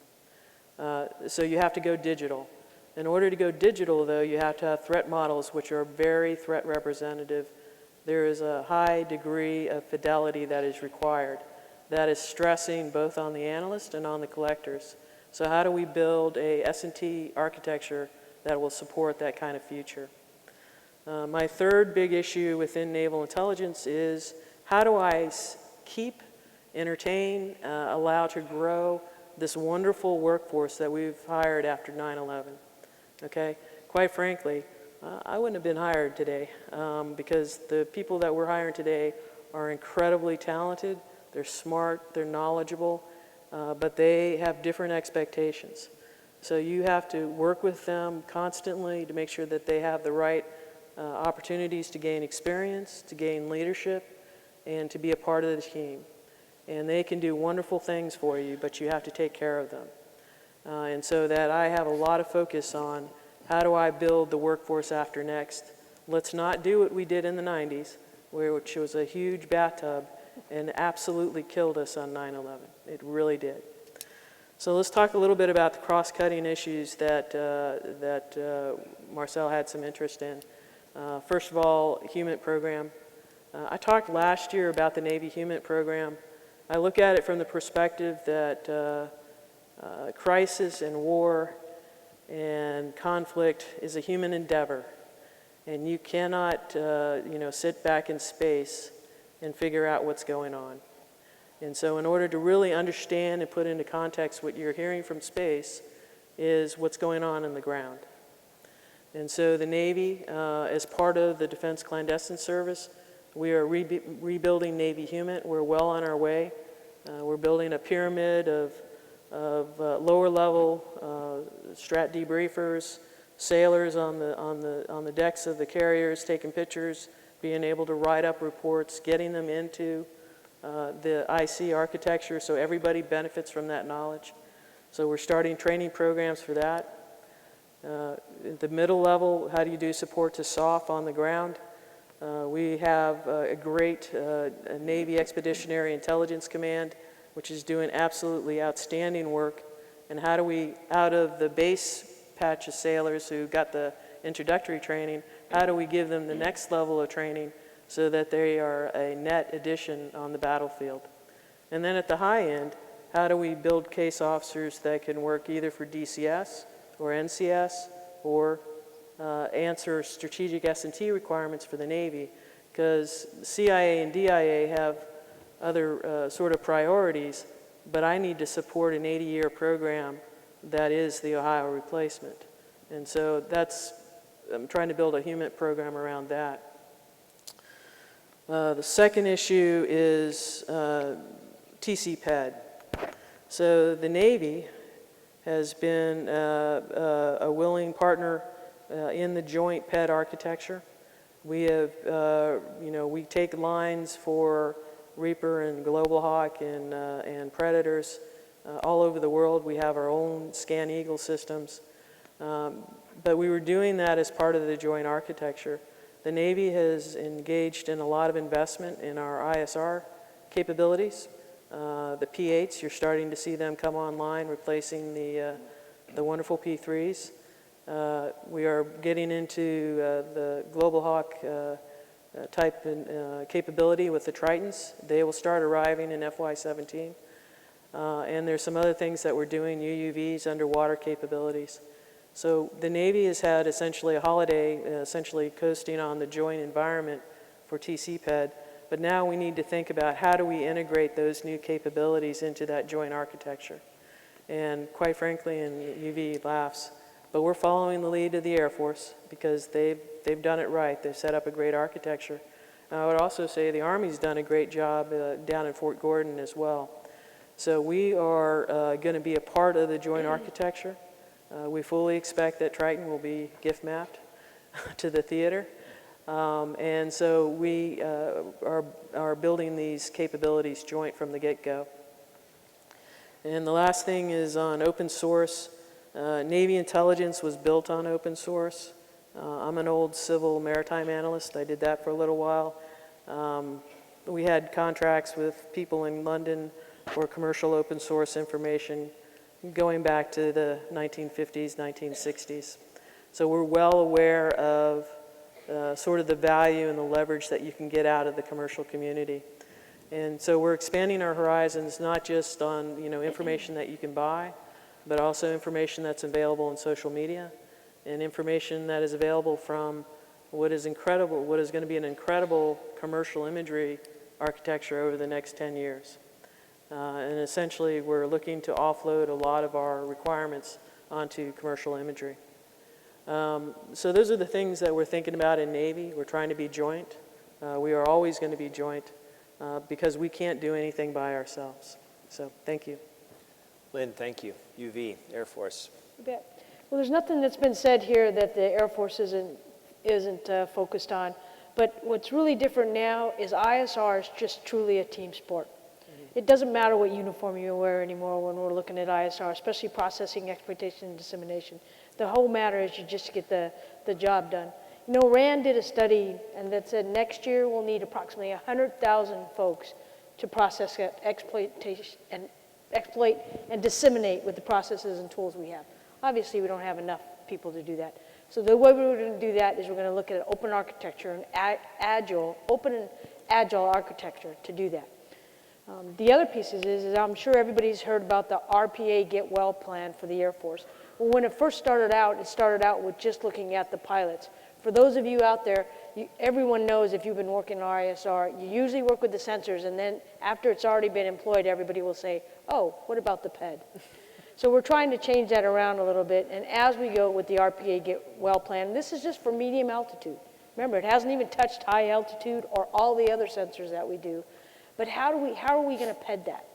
So you have to go digital. In order to go digital, though, you have to have threat models which are very threat representative. There is a high degree of fidelity that is required. That is stressing both on the analyst and on the collectors. So how do we build a S&T architecture that will support that kind of future? My third big issue within naval intelligence is how do I keep, entertain, allow to grow this wonderful workforce that we've hired after 9/11? Okay, quite frankly, I wouldn't have been hired today because the people that we're hiring today are incredibly talented, they're smart, they're knowledgeable, but they have different expectations. So you have to work with them constantly to make sure that they have the right opportunities to gain experience, to gain leadership, and to be a part of the team. And they can do wonderful things for you, but you have to take care of them. And so that I have a lot of focus on how do I build the workforce after next. Let's not do what we did in the 90s, which was a huge bathtub and absolutely killed us on 9/11. It really did. So let's talk a little bit about the cross-cutting issues that Marcel had some interest in. First of all, HUMINT program. I talked last year about the Navy HUMINT program. I look at it from the perspective that crisis and war and conflict is a human endeavor. And you cannot sit back in space and figure out what's going on. And so in order to really understand and put into context what you're hearing from space is what's going on the ground. And so the Navy, as part of the Defense Clandestine Service, we are rebuilding Navy HUMINT. We're well on our way. We're building a pyramid of lower level strat debriefers, sailors on the decks of the carriers taking pictures, being able to write up reports, getting them into the IC architecture so everybody benefits from that knowledge. So we're starting training programs for that. At the middle level, how do you do support to SOF on the ground? We have a great Navy Expeditionary Intelligence Command, which is doing absolutely outstanding work. And how do we, out of the base patch of sailors who got the introductory training, how do we give them the next level of training so that they are a net addition on the battlefield? And then at the high end, how do we build case officers that can work either for DCS or NCS or answer strategic S&T requirements for the Navy? Because CIA and DIA have other sort of priorities, but I need to support an 80-year program that is the Ohio replacement. And so I'm trying to build a HUMINT program around that. The second issue is TC-PED. So the Navy has been a willing partner in the joint PED architecture. We have, we take lines for Reaper and Global Hawk and Predators all over the world. We have our own Scan Eagle systems. But we were doing that as part of the joint architecture. The Navy has engaged in a lot of investment in our ISR capabilities. The P-8s, you're starting to see them come online, replacing the wonderful P-3s. We are getting into the Global Hawk type capability with the Tritons. They will start arriving in FY17. And there's some other things that we're doing, UUVs, underwater capabilities. So the Navy has had essentially a holiday, essentially coasting on the joint environment for TC-PED, but now we need to think about how do we integrate those new capabilities into that joint architecture. And quite frankly, and UV laughs, but we're following the lead of the Air Force because they've done it right. They've set up a great architecture. I would also say the Army's done a great job down in Fort Gordon as well. So we are going to be a part of the joint architecture. We fully expect that Triton will be gift mapped to the theater. And so we are building these capabilities joint from the get-go. And the last thing is on open source. Navy intelligence was built on open source. I'm an old civil maritime analyst. I did that for a little while. We had contracts with people in London for commercial open source information going back to the 1950s, 1960s. So we're well aware of sort of the value and the leverage that you can get out of the commercial community. And so we're expanding our horizons not just on information that you can buy, but also information that's available in social media and information that is available from what is going to be an incredible commercial imagery architecture over the next 10 years. And essentially, we're looking to offload a lot of our requirements onto commercial imagery. So those are the things that we're thinking about in Navy. We're trying to be joint. We are always going to be joint because we can't do anything by ourselves. So thank you. Lynn, thank you. UV, Air Force. You bet. Well, there's nothing that's been said here that the Air Force isn't focused on. But what's really different now is ISR is just truly a team sport. It doesn't matter what uniform you wear anymore when we're looking at ISR, especially processing, exploitation, and dissemination. The whole matter is you just get the job done. RAND did a study and that said next year we'll need approximately 100,000 folks to process, exploit and disseminate with the processes and tools we have. Obviously, we don't have enough people to do that. So the way we're going to do that is we're going to look at an open architecture and open and agile architecture to do that. The other pieces is I'm sure everybody's heard about the RPA Get Well plan for the Air Force. Well, when it first started out with just looking at the pilots. For those of you out there, everyone knows if you've been working in ISR, you usually work with the sensors, and then after it's already been employed, everybody will say, oh, what about the PED? So we're trying to change that around a little bit, and as we go with the RPA Get Well plan, this is just for medium altitude. Remember, it hasn't even touched high altitude or all the other sensors that we do. But how are we going to PED that?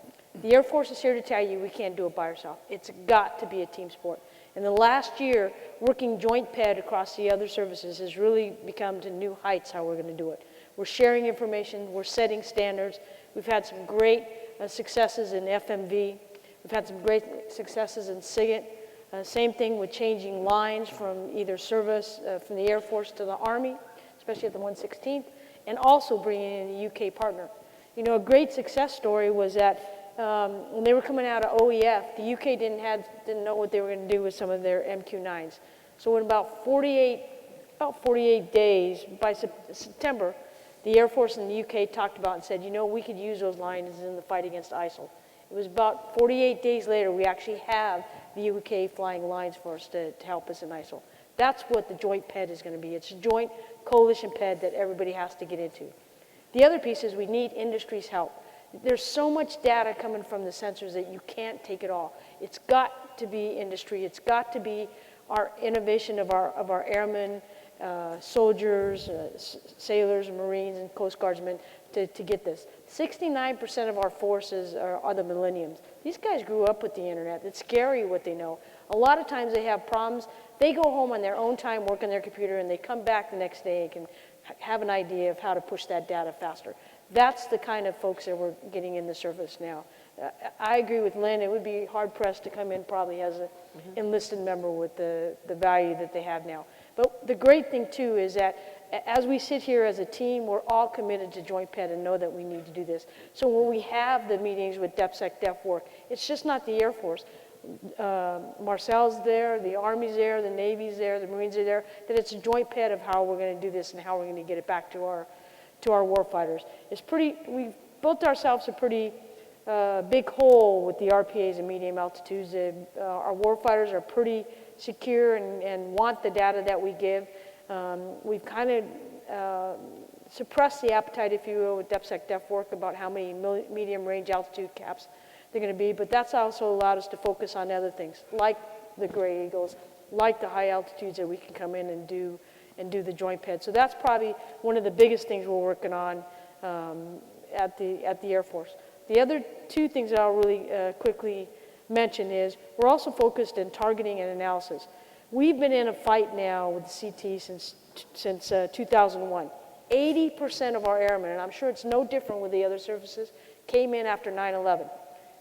The Air Force is here to tell you we can't do it by ourselves. It's got to be a team sport. In the last year, working joint PED across the other services has really become to new heights how we're going to do it. We're sharing information, we're setting standards. We've had some great successes in FMV. We've had some great successes in SIGINT. Same thing with changing lines from either service, from the Air Force to the Army, especially at the 116th, and also bringing in a UK partner. A great success story was that when they were coming out of OEF, the UK didn't know what they were going to do with some of their MQ-9s. So in about 48 days, by September, the Air Force and the UK talked about and said, we could use those lines in the fight against ISIL. It was about 48 days later, we actually have the UK flying lines for us to help us in ISIL. That's what the joint PED is going to be. It's a joint coalition PED that everybody has to get into. The other piece is we need industry's help. There's so much data coming from the sensors that you can't take it all. It's got to be industry. It's got to be our innovation of our airmen, soldiers, sailors, Marines, and Coast Guardsmen to get this. 69% of our forces are the millenniums. These guys grew up with the internet. It's scary what they know. A lot of times they have problems. They go home on their own time, work on their computer, and they come back the next day and can have an idea of how to push that data faster. That's the kind of folks that we're getting in the service now. I agree with Lynn. It would be hard-pressed to come in probably as an enlisted member with the value that they have now. But the great thing, too, is that as we sit here as a team, we're all committed to Joint PED and know that we need to do this. So when we have the meetings with DepSec, DepWork, it's just not the Air Force. Marcel's there, the Army's there, the Navy's there, the Marines are there, that it's a joint PED of how we're going to do this and how we're going to get it back to our warfighters. We've built ourselves a pretty big hole with the RPAs and medium altitudes. Our warfighters are pretty secure and want the data that we give. We've kind of suppressed the appetite, if you will, with DepSec, DepWork about how many medium range altitude caps they're going to be, but that's also allowed us to focus on other things, like the Gray Eagles, like the high altitudes that we can come in and do the joint PED. So that's probably one of the biggest things we're working on at the Air Force. The other two things that I'll really quickly mention is we're also focused in targeting and analysis. We've been in a fight now with the CT since 2001. 80% of our airmen, and I'm sure it's no different with the other services, came in after 9/11.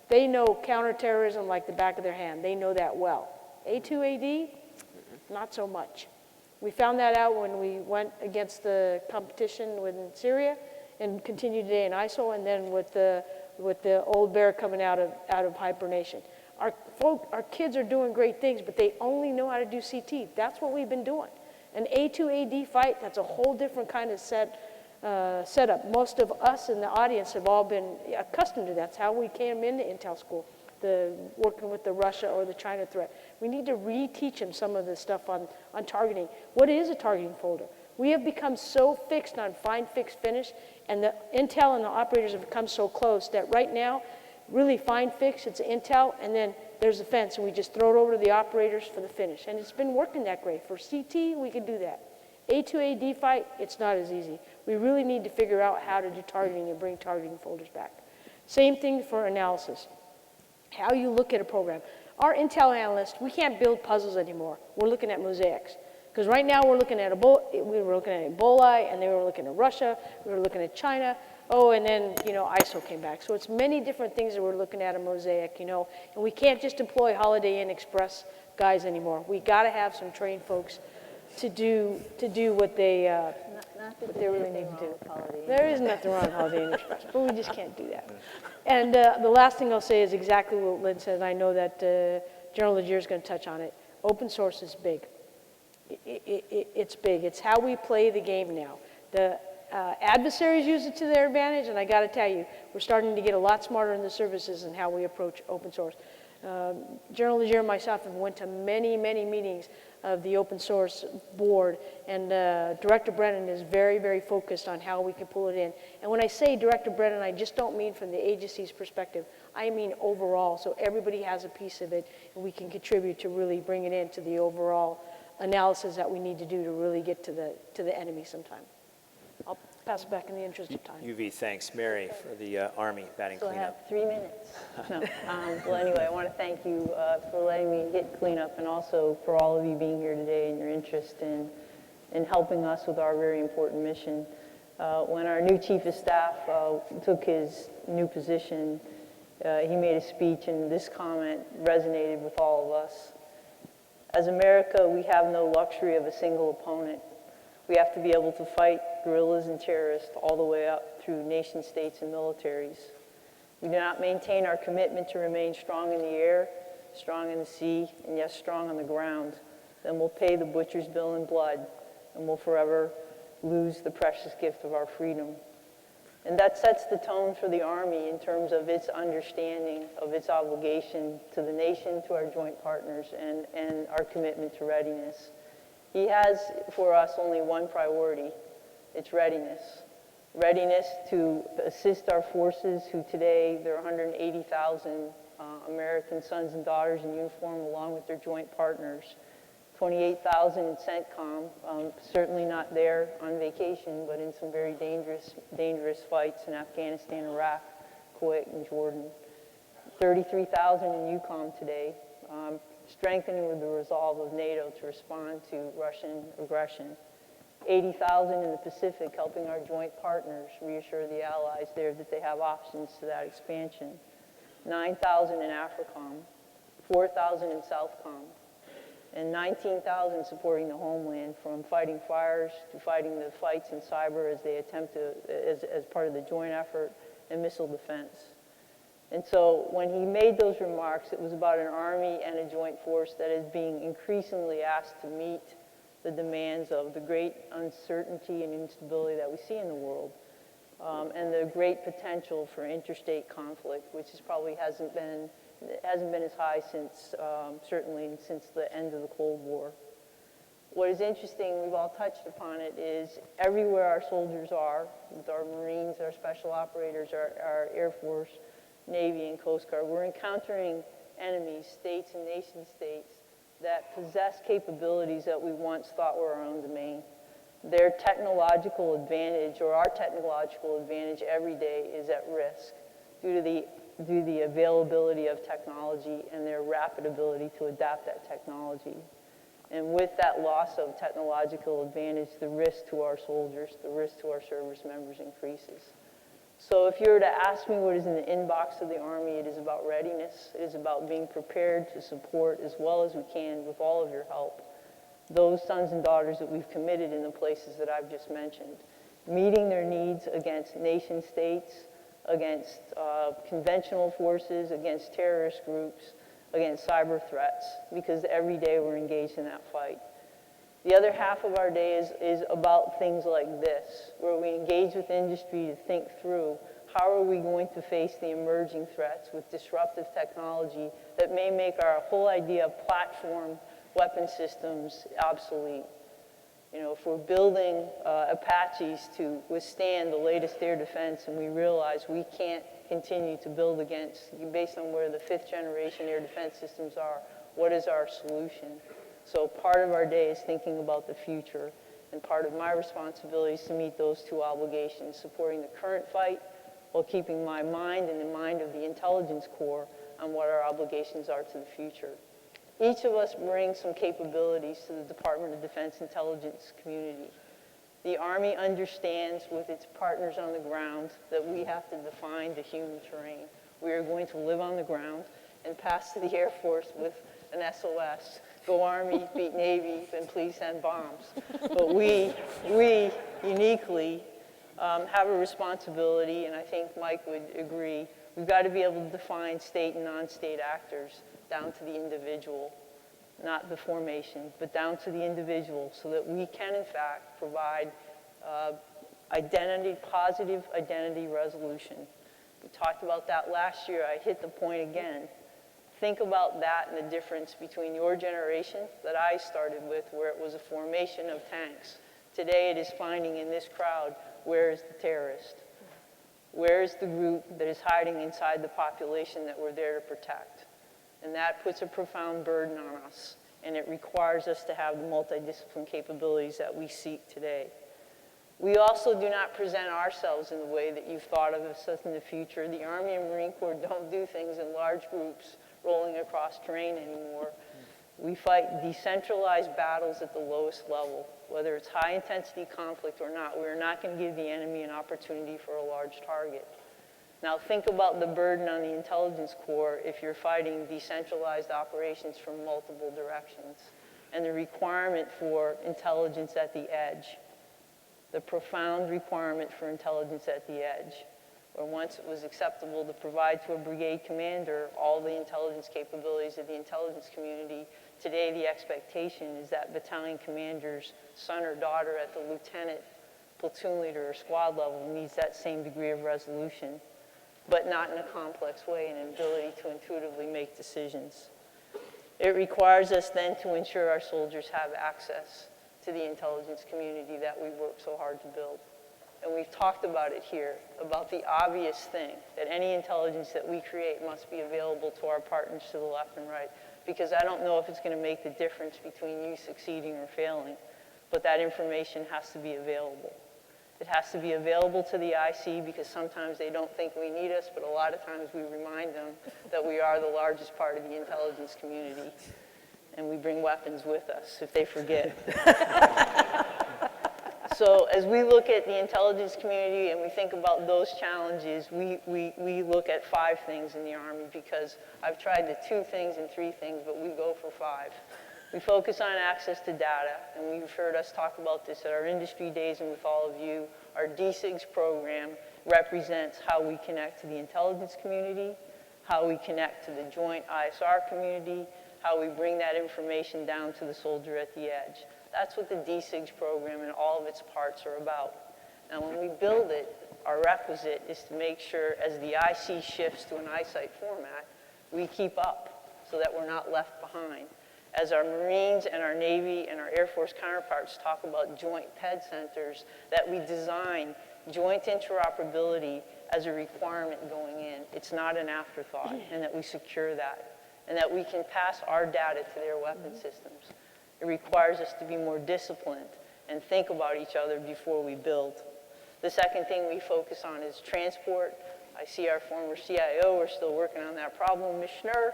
They know counterterrorism like the back of their hand. They know that well. A2AD, not so much. We found that out when we went against the competition in Syria and continued today in ISIL, and then with the old bear coming out of hibernation. Our kids are doing great things, but they only know how to do CT. That's what we've been doing. An A2AD fight, that's a whole different kind of setup. Most of us in the audience have all been accustomed to that. That's how we came into Intel school, working with the Russia or the China threat. We need to reteach them some of the stuff on targeting. What is a targeting folder? We have become so fixed on find, fix, finish, and the Intel and the operators have become so close that right now, really find, fix, it's Intel, and then there's the fence, and we just throw it over to the operators for the finish. And it's been working that great. For CT, we can do that. A2AD fight, it's not as easy. We really need to figure out how to do targeting and bring targeting folders back. Same thing for analysis. How you look at a program. Our Intel analysts, we can't build puzzles anymore. We're looking at mosaics. Because right now we're looking at Ebola, and then we were looking at Russia, we were looking at China, and then, ISIL came back. So it's many different things that we're looking at a mosaic, and we can't just employ Holiday Inn Express guys anymore. We got to have some trained folks to do what they really need to do. There is nothing wrong with Holiday Inn Express, but we just can't do that. And the last thing I'll say is exactly what Lynn said, and I know that General Legere is going to touch on it. Open source is big. It's big. It's how we play the game now. The adversaries use it to their advantage, and I got to tell you, we're starting to get a lot smarter in the services and how we approach open source. General Legere and myself have went to many, many meetings of the open source board, and Director Brennan is very, very focused on how we can pull it in. And when I say Director Brennan, I just don't mean from the agency's perspective. I mean overall, so everybody has a piece of it, and we can contribute to really bring it into the overall analysis that we need to do to really get to the enemy sometime. I'll pass it back in the interest of time. UV, thanks. Mary for the Army batting So I cleanup. have 3 minutes. No. Well, anyway, I want to thank you for letting me hit cleanup, and also for all of you being here today and your interest in helping us with our very important mission. When our new Chief of Staff took his new position, he made a speech, and this comment resonated with all of us. As America, we have no luxury of a single opponent. We have to be able to fight guerrillas and terrorists all the way up through nation states and militaries. We do not maintain our commitment to remain strong in the air, strong in the sea, and yes, strong on the ground, then we'll pay the butcher's bill in blood, and we'll forever lose the precious gift of our freedom. And that sets the tone for the Army in terms of its understanding of its obligation to the nation, to our joint partners, and our commitment to readiness. He has, for us, only one priority. It's readiness. Readiness to assist our forces who today, there are 180,000 American sons and daughters in uniform along with their joint partners. 28,000 in CENTCOM, certainly not there on vacation, but in some very dangerous fights in Afghanistan, Iraq, Kuwait, and Jordan. 33,000 in EUCOM today, strengthening with the resolve of NATO to respond to Russian aggression. 80,000 in the Pacific, helping our joint partners reassure the allies there that they have options to that expansion. 9,000 in AFRICOM, 4,000 in SOUTHCOM, and 19,000 supporting the homeland, from fighting fires to fighting the fights in cyber as they attempt to, as part of the joint effort, and missile defense. And so when he made those remarks, it was about an Army and a joint force that is being increasingly asked to meet the demands of the great uncertainty and instability that we see in the world, and the great potential for interstate conflict, which hasn't been as high since, certainly since the end of the Cold War. What is interesting, we've all touched upon it, is everywhere our soldiers are, with our Marines, our special operators, our Air Force, Navy, and Coast Guard, we're encountering enemies, states and nation states, that possess capabilities that we once thought were our own domain. Their technological advantage, or our technological advantage every day, is at risk due to the availability of technology and their rapid ability to adapt that technology. And with that loss of technological advantage, the risk to our soldiers, the risk to our service members increases. So if you were to ask me what is in the inbox of the Army, it is about readiness. It is about being prepared to support as well as we can with all of your help those sons and daughters that we've committed in the places that I've just mentioned, meeting their needs against nation states, against conventional forces, against terrorist groups, against cyber threats, because every day we're engaged in that fight. The other half of our day is about things like this, where we engage with industry to think through how are we going to face the emerging threats with disruptive technology that may make our whole idea of platform weapon systems obsolete. You know, if we're building Apaches to withstand the latest air defense and we realize we can't continue to build against, based on where the 5th generation air defense systems are, what is our solution? So part of our day is thinking about the future, and part of my responsibility is to meet those two obligations, supporting the current fight while keeping my mind and the mind of the intelligence corps on what our obligations are to the future. Each of us brings some capabilities to the Department of Defense intelligence community. The Army understands with its partners on the ground that we have to define the human terrain. We are going to live on the ground and pass to the Air Force with an SOS. Go Army, beat Navy, and please send bombs. But we uniquely have a responsibility, and I think Mike would agree, we've got to be able to define state and non-state actors down to the individual, not the formation, but down to the individual, so that we can, in fact, provide positive identity resolution. We talked about that last year. I hit the point again. Think about that and the difference between your generation that I started with, where it was a formation of tanks. Today it is finding in this crowd, where is the terrorist? Where is the group that is hiding inside the population that we're there to protect? And that puts a profound burden on us, and it requires us to have the multidisciplinary capabilities that we seek today. We also do not present ourselves in the way that you've thought of us in the future. The Army and Marine Corps don't do things in large groups rolling across terrain anymore. We fight decentralized battles at the lowest level. Whether it's high-intensity conflict or not, we're not going to give the enemy an opportunity for a large target. Now think about the burden on the intelligence corps if you're fighting decentralized operations from multiple directions, and the requirement for intelligence at the edge, the profound requirement for intelligence at the edge, where once it was acceptable to provide to a brigade commander all the intelligence capabilities of the intelligence community, today the expectation is that battalion commander's son or daughter at the lieutenant, platoon leader, or squad level needs that same degree of resolution, but not in a complex way, and an ability to intuitively make decisions. It requires us then to ensure our soldiers have access to the intelligence community that we work so hard to build. And we've talked about it here, about the obvious thing, that any intelligence that we create must be available to our partners to the left and right, because I don't know if it's going to make the difference between you succeeding or failing, but that information has to be available. It has to be available to the IC because sometimes they don't think we need us, but a lot of times we remind them that we are the largest part of the intelligence community, and we bring weapons with us if they forget. So as we look at the intelligence community and we think about those challenges, we look at 5 things in the Army, because I've tried the 2 things and 3 things, but we go for 5. We focus on access to data, and you've heard us talk about this at our industry days and with all of you. Our DSIGS program represents how we connect to the intelligence community, how we connect to the joint ISR community, how we bring that information down to the soldier at the edge. That's what the DSIGS program and all of its parts are about. Now, when we build it, our requisite is to make sure as the IC shifts to an eyesight format, we keep up so that we're not left behind. As our Marines and our Navy and our Air Force counterparts talk about joint PED centers, that we design joint interoperability as a requirement going in. It's not an afterthought, and that we secure that, and that we can pass our data to their weapon systems. It requires us to be more disciplined and think about each other before we build. The second thing we focus on is transport, I see our former CIO, we're still working on that problem, Ms. Schnurr,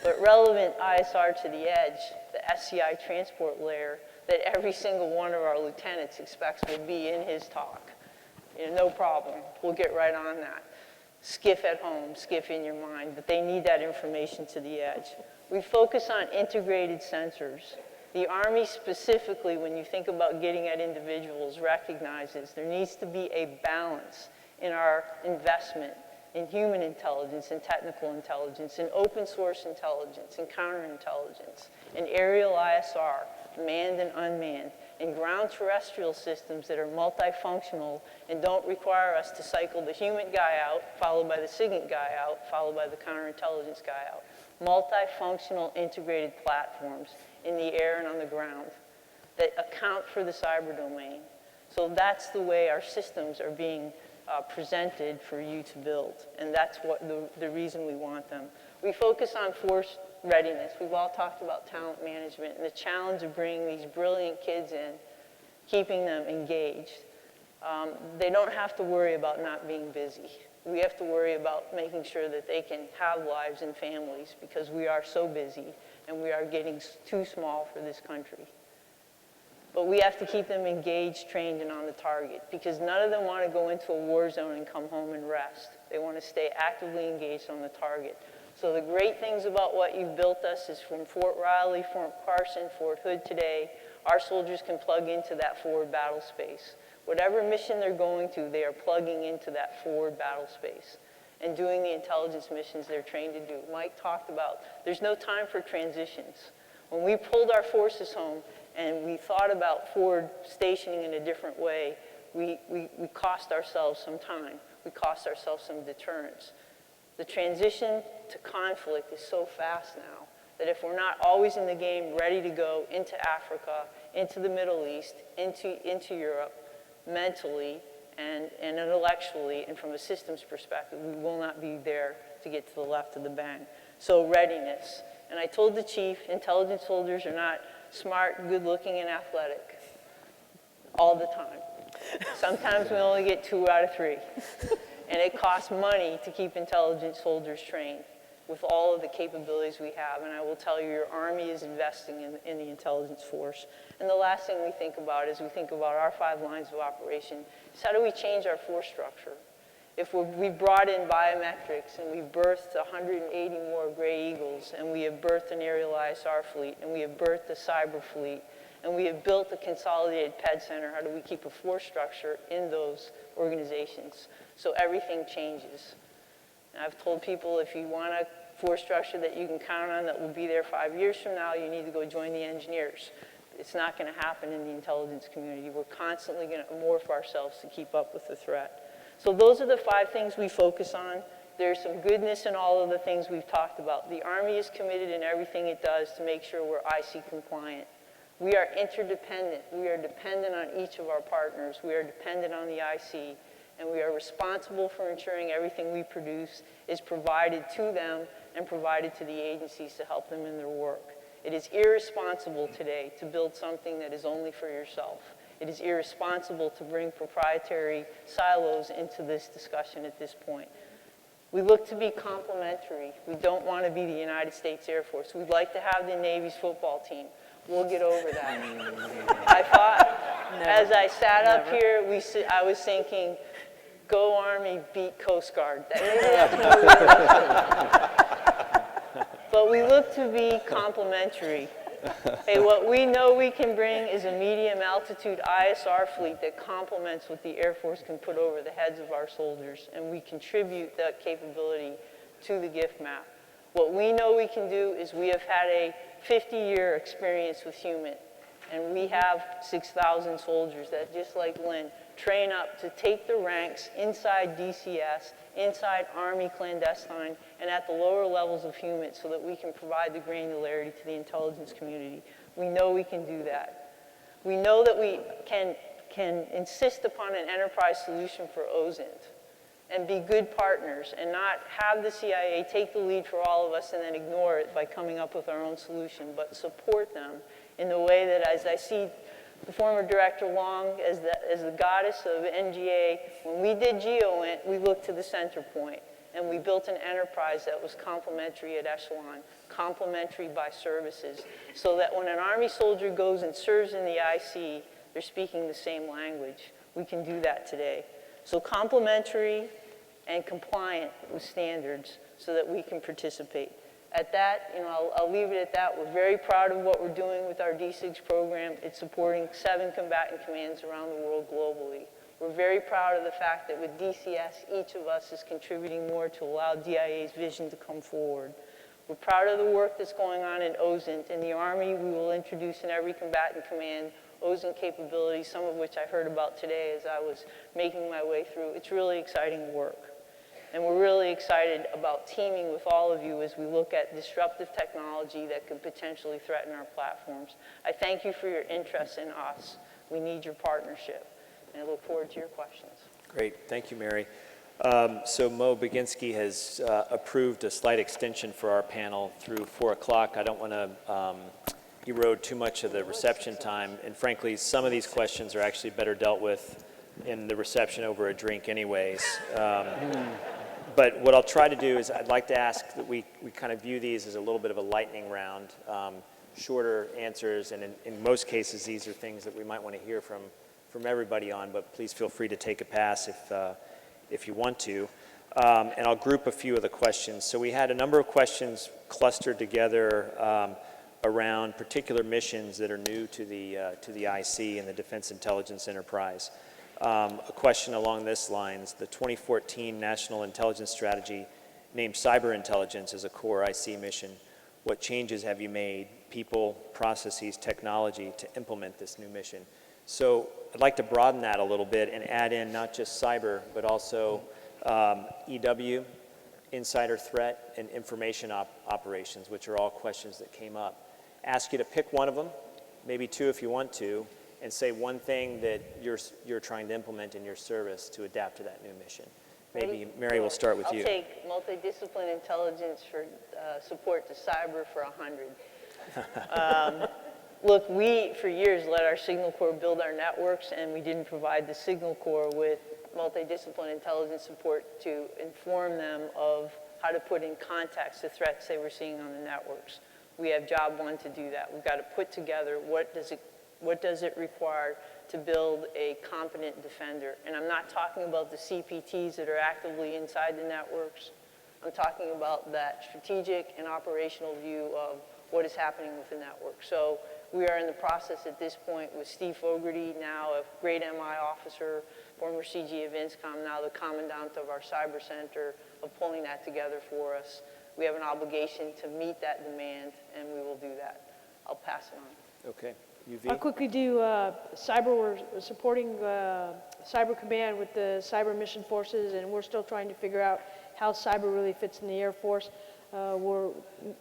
but relevant ISR to the edge, the SCI transport layer that every single one of our lieutenants expects will be in his talk. You know, no problem, we'll get right on that. SCIF at home, SCIF in your mind, but they need that information to the edge. We focus on integrated sensors. The Army specifically, when you think about getting at individuals, recognizes there needs to be a balance in our investment in human intelligence and technical intelligence, in open source intelligence, in counterintelligence, in aerial ISR, manned and unmanned, in ground terrestrial systems that are multifunctional and don't require us to cycle the human guy out, followed by the SIGINT guy out, followed by the counterintelligence guy out. Multifunctional integrated platforms in the air and on the ground that account for the cyber domain. So that's the way our systems are being presented for you to build, and that's what the reason we want them. We focus on force readiness. We've all talked about talent management and the challenge of bringing these brilliant kids in, keeping them engaged. They don't have to worry about not being busy. We have to worry about making sure that they can have lives and families because we are so busy and we are getting too small for this country. But we have to keep them engaged, trained, and on the target because none of them want to go into a war zone and come home and rest. They want to stay actively engaged on the target. So the great things about what you've built us is from Fort Riley, Fort Carson, Fort Hood today, our soldiers can plug into that forward battle space. Whatever mission they're going to, they are plugging into that forward battle space and doing the intelligence missions they're trained to do. Mike talked about there's no time for transitions. When we pulled our forces home and we thought about forward stationing in a different way, we cost ourselves some time. We cost ourselves some deterrence. The transition to conflict is so fast now that if we're not always in the game ready to go into Africa, into the Middle East, into Europe, mentally and intellectually and from a systems perspective, we will not be there to get to the left of the bang. So readiness. And I told the chief, intelligence soldiers are not smart, good-looking, and athletic all the time. Sometimes we only get 2 out of 3. And it costs money to keep intelligence soldiers trained with all of the capabilities we have. And I will tell you, your Army is investing in the intelligence force. And the last thing we think about is we think about our 5 lines of operation. Is how do we change our force structure? If we brought in biometrics and we've birthed 180 more Gray Eagles and we have birthed an aerial ISR fleet and we have birthed a cyber fleet and we have built a consolidated PED center, how do we keep a force structure in those organizations? So everything changes. And I've told people if you want a force structure that you can count on that will be there 5 years from now, you need to go join the engineers. It's not going to happen in the intelligence community. We're constantly going to morph ourselves to keep up with the threat. So those are the 5 things we focus on. There's some goodness in all of the things we've talked about. The Army is committed in everything it does to make sure we're IC compliant. We are interdependent. We are dependent on each of our partners. We are dependent on the IC. And we are responsible for ensuring everything we produce is provided to them and provided to the agencies to help them in their work. It is irresponsible today to build something that is only for yourself. It is irresponsible to bring proprietary silos into this discussion at this point. We look to be complementary. We don't want to be the United States Air Force. We'd like to have the Navy's football team. We'll get over that. I thought, as I sat up here, I was thinking, go Army, beat Coast Guard. Maybe that's what we look to. But we look to be complementary. Hey, what we know we can bring is a medium altitude ISR fleet that complements what the Air Force can put over the heads of our soldiers, and we contribute that capability to the gift map. What we know we can do is we have had a 50-year experience with human, and we have 6,000 soldiers that, just like Lynn, train up to take the ranks inside DCS, inside Army clandestine, and at the lower levels of human so that we can provide the granularity to the intelligence community. We know we can do that. We know that we can insist upon an enterprise solution for OSINT and be good partners and not have the CIA take the lead for all of us and then ignore it by coming up with our own solution, but support them in the way that, as I see The former Director Long, as the goddess of NGA, when we did GeoInt, we looked to the center point, and we built an enterprise that was complementary at echelon, complementary by services, so that when an Army soldier goes and serves in the IC, they're speaking the same language. We can do that today. So complementary and compliant with standards so that we can participate. At that, I'll leave it at that. We're very proud of what we're doing with our D6 program. It's supporting 7 combatant commands around the world globally. We're very proud of the fact that with DCS, each of us is contributing more to allow DIA's vision to come forward. We're proud of the work that's going on in OSINT. In the Army, we will introduce in every combatant command OSINT capabilities, some of which I heard about today as I was making my way through. It's really exciting work. And we're really excited about teaming with all of you as we look at disruptive technology that could potentially threaten our platforms. I thank you for your interest in us. We need your partnership. And I look forward to your questions. Great, thank you, Mary. So Mo Baginski has approved a slight extension for our panel through 4 o'clock. I don't want to erode too much of the reception time. And frankly, some of these questions are actually better dealt with in the reception over a drink anyways. But what I'll try to do is I'd like to ask that we kind of view these as a little bit of a lightning round, shorter answers, and in most cases, these are things that we might want to hear from everybody on, but please feel free to take a pass if you want to. And I'll group a few of the questions. So we had a number of questions clustered together around particular missions that are new to the IC and the Defense Intelligence Enterprise. A question along this lines: the 2014 National Intelligence Strategy named cyber intelligence as a core IC mission. What changes have you made, people, processes, technology, to implement this new mission? So I'd like to broaden that a little bit and add in not just cyber, but also EW, insider threat, and information operations, which are all questions that came up. Ask you to pick one of them, maybe 2 if you want to, and say one thing that you're trying to implement in your service to adapt to that new mission. Maybe, Mary, we'll start with you. I'll take multidiscipline intelligence for support to cyber for 100. Look, we, for years, let our Signal Corps build our networks, and we didn't provide the Signal Corps with multidiscipline intelligence support to inform them of how to put in context the threats they were seeing on the networks. We have job one to do that. We've got to put together what does it require to build a competent defender. And I'm not talking about the CPTs that are actively inside the networks. I'm talking about that strategic and operational view of what is happening with the network. So we are in the process at this point with Steve Fogarty, now a great MI officer, former CG of INSCOM, now the commandant of our cyber center, of pulling that together for us. We have an obligation to meet that demand, and we will do that. I'll pass it on. Okay. I'll quickly do cyber. We're supporting Cyber Command with the Cyber Mission Forces, and we're still trying to figure out how cyber really fits in the Air Force. We're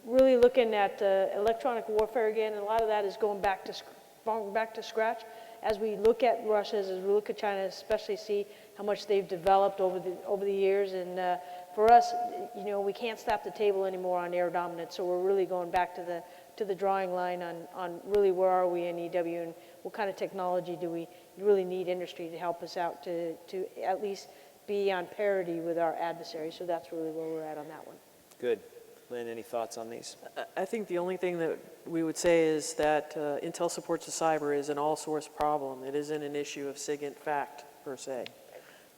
really looking at electronic warfare again, and a lot of that is going back to scratch. As we look at Russia, as we look at China, especially see how much they've developed over the years. And for us, we can't stop the table anymore on air dominance. So we're really going back to the drawing line on really where are we in EW and what kind of technology do we really need industry to help us out to at least be on parity with our adversaries. So that's really where we're at on that one. Good. Lynn, any thoughts on these? I think the only thing that we would say is that Intel support to cyber is an all-source problem. It isn't an issue of SIGINT fact, per se.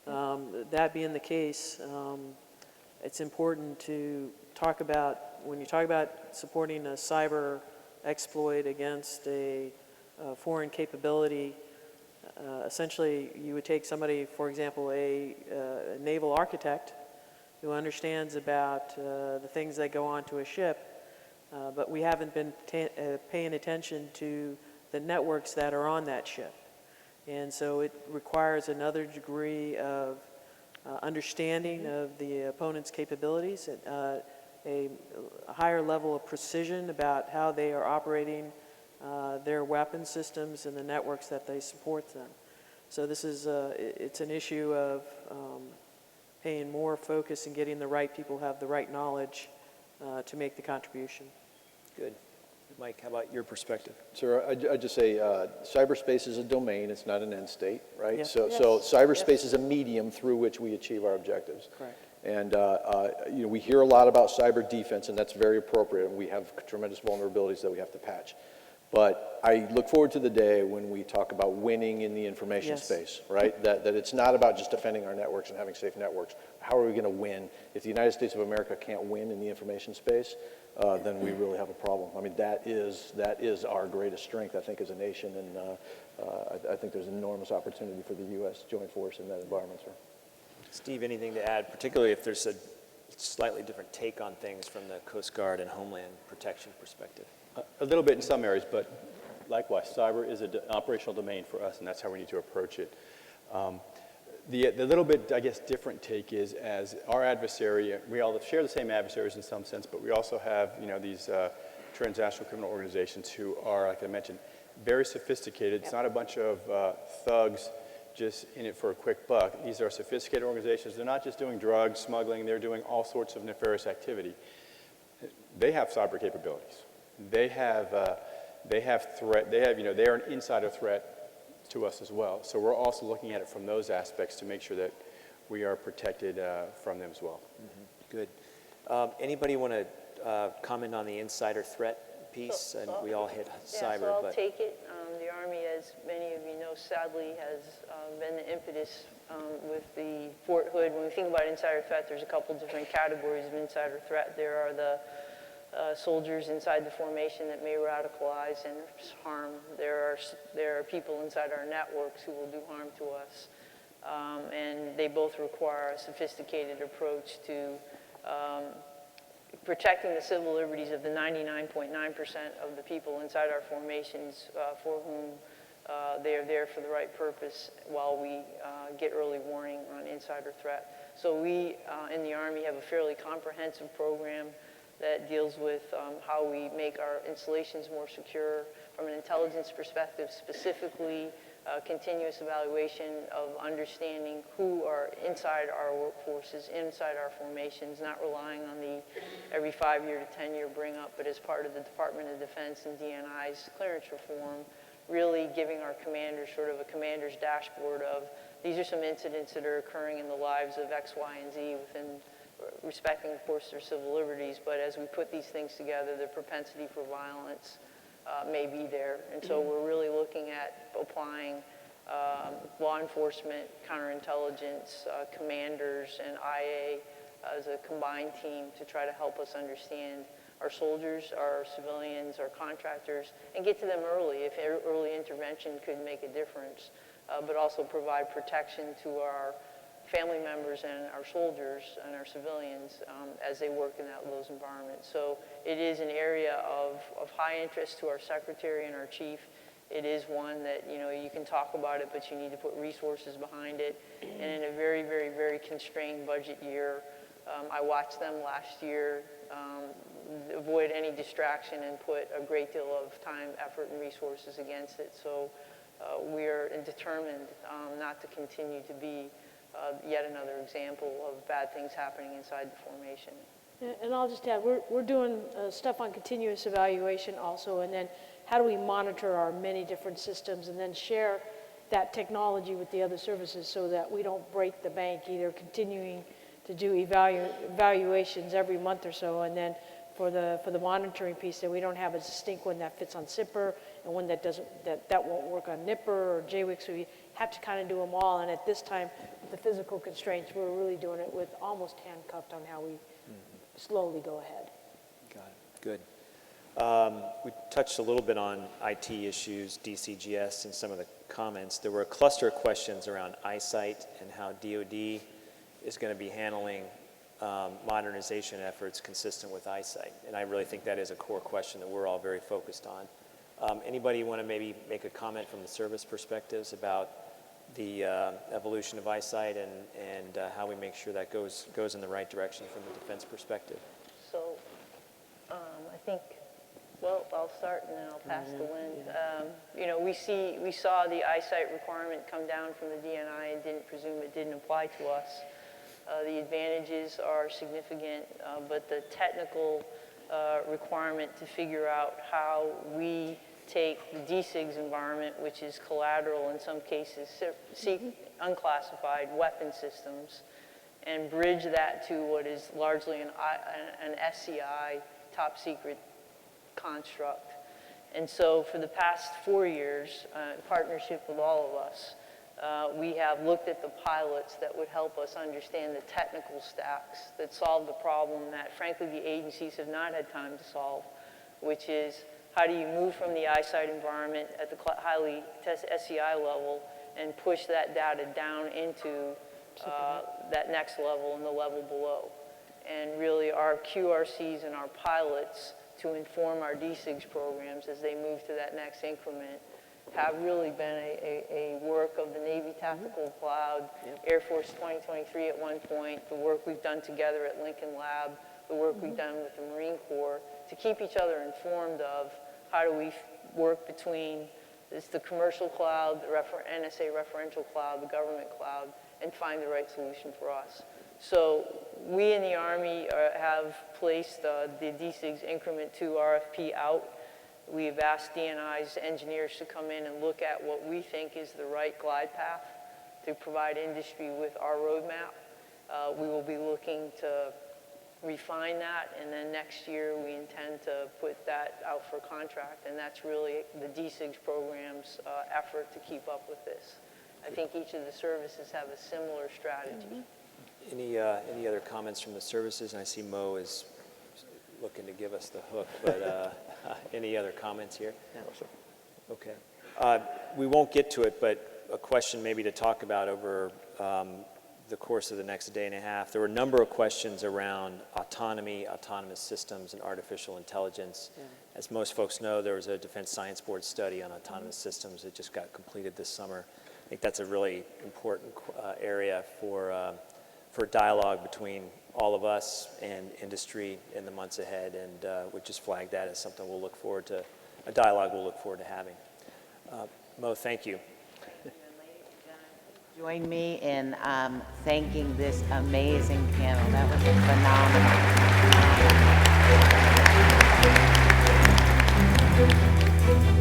That being the case, it's important to talk about, when you talk about supporting a cyber exploit against a foreign capability, essentially you would take somebody, for example, a naval architect who understands about the things that go onto a ship, but we haven't been paying attention to the networks that are on that ship. And so it requires another degree of understanding of the opponent's capabilities, a higher level of precision about how they are operating their weapon systems and the networks that they support them. So this is, it's an issue of paying more focus and getting the right people who have the right knowledge to make the contribution. Good. Mike, how about your perspective? Sir, I'd just say cyberspace is a domain, it's not an end state, right? Yeah. So Yes. cyberspace is a medium through which we achieve our objectives. Correct. And you know, we hear a lot about cyber defense, and that's very appropriate, and we have tremendous vulnerabilities that we have to patch. But I look forward to the day when we talk about winning in the information Yes. space, right? That it's not about just defending our networks and having safe networks. How are we going to win? If the United States of America can't win in the information space, then we really have a problem. I mean, that is our greatest strength, I think, as a nation, and I think there's enormous opportunity for the U.S. joint force in that environment, sir. Steve, anything to add, particularly if there's a slightly different take on things from the Coast Guard and Homeland Protection perspective? A little bit in some areas, but likewise, cyber is an operational domain for us, and that's how we need to approach it. The little bit, I guess, different take is as our adversary, we all share the same adversaries in some sense, but we also have, you know, these transnational criminal organizations who are, like I mentioned, very sophisticated. It's not a bunch of thugs just in it for a quick buck. These are sophisticated organizations. They're not just doing drugs, smuggling, they're doing all sorts of nefarious activity. They have cyber capabilities. They have threat, you know, they're an insider threat to us as well. So we're also looking at it from those aspects to make sure that we are protected from them as well. Mm-hmm. Good. Anybody want to comment on the insider threat piece? And we all hit cyber, so I'll but take it. The Army, as many of you know, sadly has been the impetus with the Fort Hood. When we think about insider threat, there's a couple different categories of insider threat. There are the soldiers inside the formation that may radicalize and harm. There are people inside our networks who will do harm to us. And they both require a sophisticated approach to protecting the civil liberties of the 99.9% of the people inside our formations for whom they are there for the right purpose while we get early warning on insider threat. So we in the Army have a fairly comprehensive program that deals with how we make our installations more secure from an intelligence perspective, specifically continuous evaluation of understanding who are inside our workforces, inside our formations, not relying on the every 5-year to 10-year bring up, but as part of the Department of Defense and DNI's clearance reform, really giving our commanders sort of a commander's dashboard of these are some incidents that are occurring in the lives of X, Y, and Z within respecting, of course, their civil liberties, but as we put these things together, the propensity for violence may be there. And so we're really looking at applying law enforcement, counterintelligence, commanders, and IA as a combined team to try to help us understand our soldiers, our civilians, our contractors, and get to them early if early intervention could make a difference, but also provide protection to our family members and our soldiers and our civilians as they work in those environments. So it is an area of high interest to our secretary and our chief. It is one that, you know, you can talk about it, but you need to put resources behind it. And in a very, very, very constrained budget year, I watched them last year avoid any distraction and put a great deal of time, effort, and resources against it. So we are determined not to continue to be yet another example of bad things happening inside the formation. And I'll just add, we're doing stuff on continuous evaluation also, and then how do we monitor our many different systems and then share that technology with the other services so that we don't break the bank, either continuing to do evaluations every month or so, and then for the monitoring piece, that we don't have a distinct one that fits on SIPR and one that doesn't, that won't work on NIPR or JWIC, so we have to kind of do them all. And at this time, with the physical constraints, we're really doing it with almost handcuffed on how we slowly go ahead. got it. Good. We touched a little bit on IT issues, DCGS, and some of the comments. There were a cluster of questions around eyesight and how DoD is going to be handling modernization efforts consistent with eyesight. And I really think that is a core question that we're all very focused on. Anybody want to maybe make a comment from the service perspectives about the evolution of eyesight and how we make sure that goes in the right direction from the defense perspective? So I think, well, I'll start and then I'll pass to Lynn. You know, we saw the eyesight requirement come down from the DNI and didn't presume it didn't apply to us. The advantages are significant, but the technical requirement to figure out how we take the DSIGS environment, which is collateral in some cases, unclassified weapon systems, and bridge that to what is largely an SCI, top secret construct. And so for the past 4 years, in partnership with all of us, we have looked at the pilots that would help us understand the technical stacks that solve the problem that, frankly, the agencies have not had time to solve, which is how do you move from the eyesight environment at the highly SCI level and push that data down into that next level and the level below. And really our QRCs and our pilots to inform our DSIGS programs as they move to that next increment have really been a work of the Navy Tactical Cloud, Air Force 2023 at one point, the work we've done together at Lincoln Lab, the work we've done with the Marine Corps to keep each other informed of how do we work between the commercial cloud, the NSA referential cloud, the government cloud, and find the right solution for us. So we in the Army have placed the DSIGS Increment 2 RFP out. We've asked DNI's engineers to come in and look at what we think is the right glide path to provide industry with our roadmap. We will be looking to refine that, and then next year we intend to put that out for contract, and that's really the DSIGS program's effort to keep up with this. I think each of the services have a similar strategy. Any other comments from the services? And I see Mo is looking to give us the hook, but any other comments here? No, sir. Okay. We won't get to it, but a question maybe to talk about over the course of the next day and a half. There were a number of questions around autonomy, autonomous systems, and artificial intelligence. Yeah. As most folks know, there was a Defense Science Board study on autonomous systems that just got completed this summer. I think that's a really important area for dialogue between all of us and industry in the months ahead, and we just flagged that as something we'll look forward to, a dialogue we'll look forward to having. Mo, thank you. Join me in thanking this amazing panel. That was phenomenal.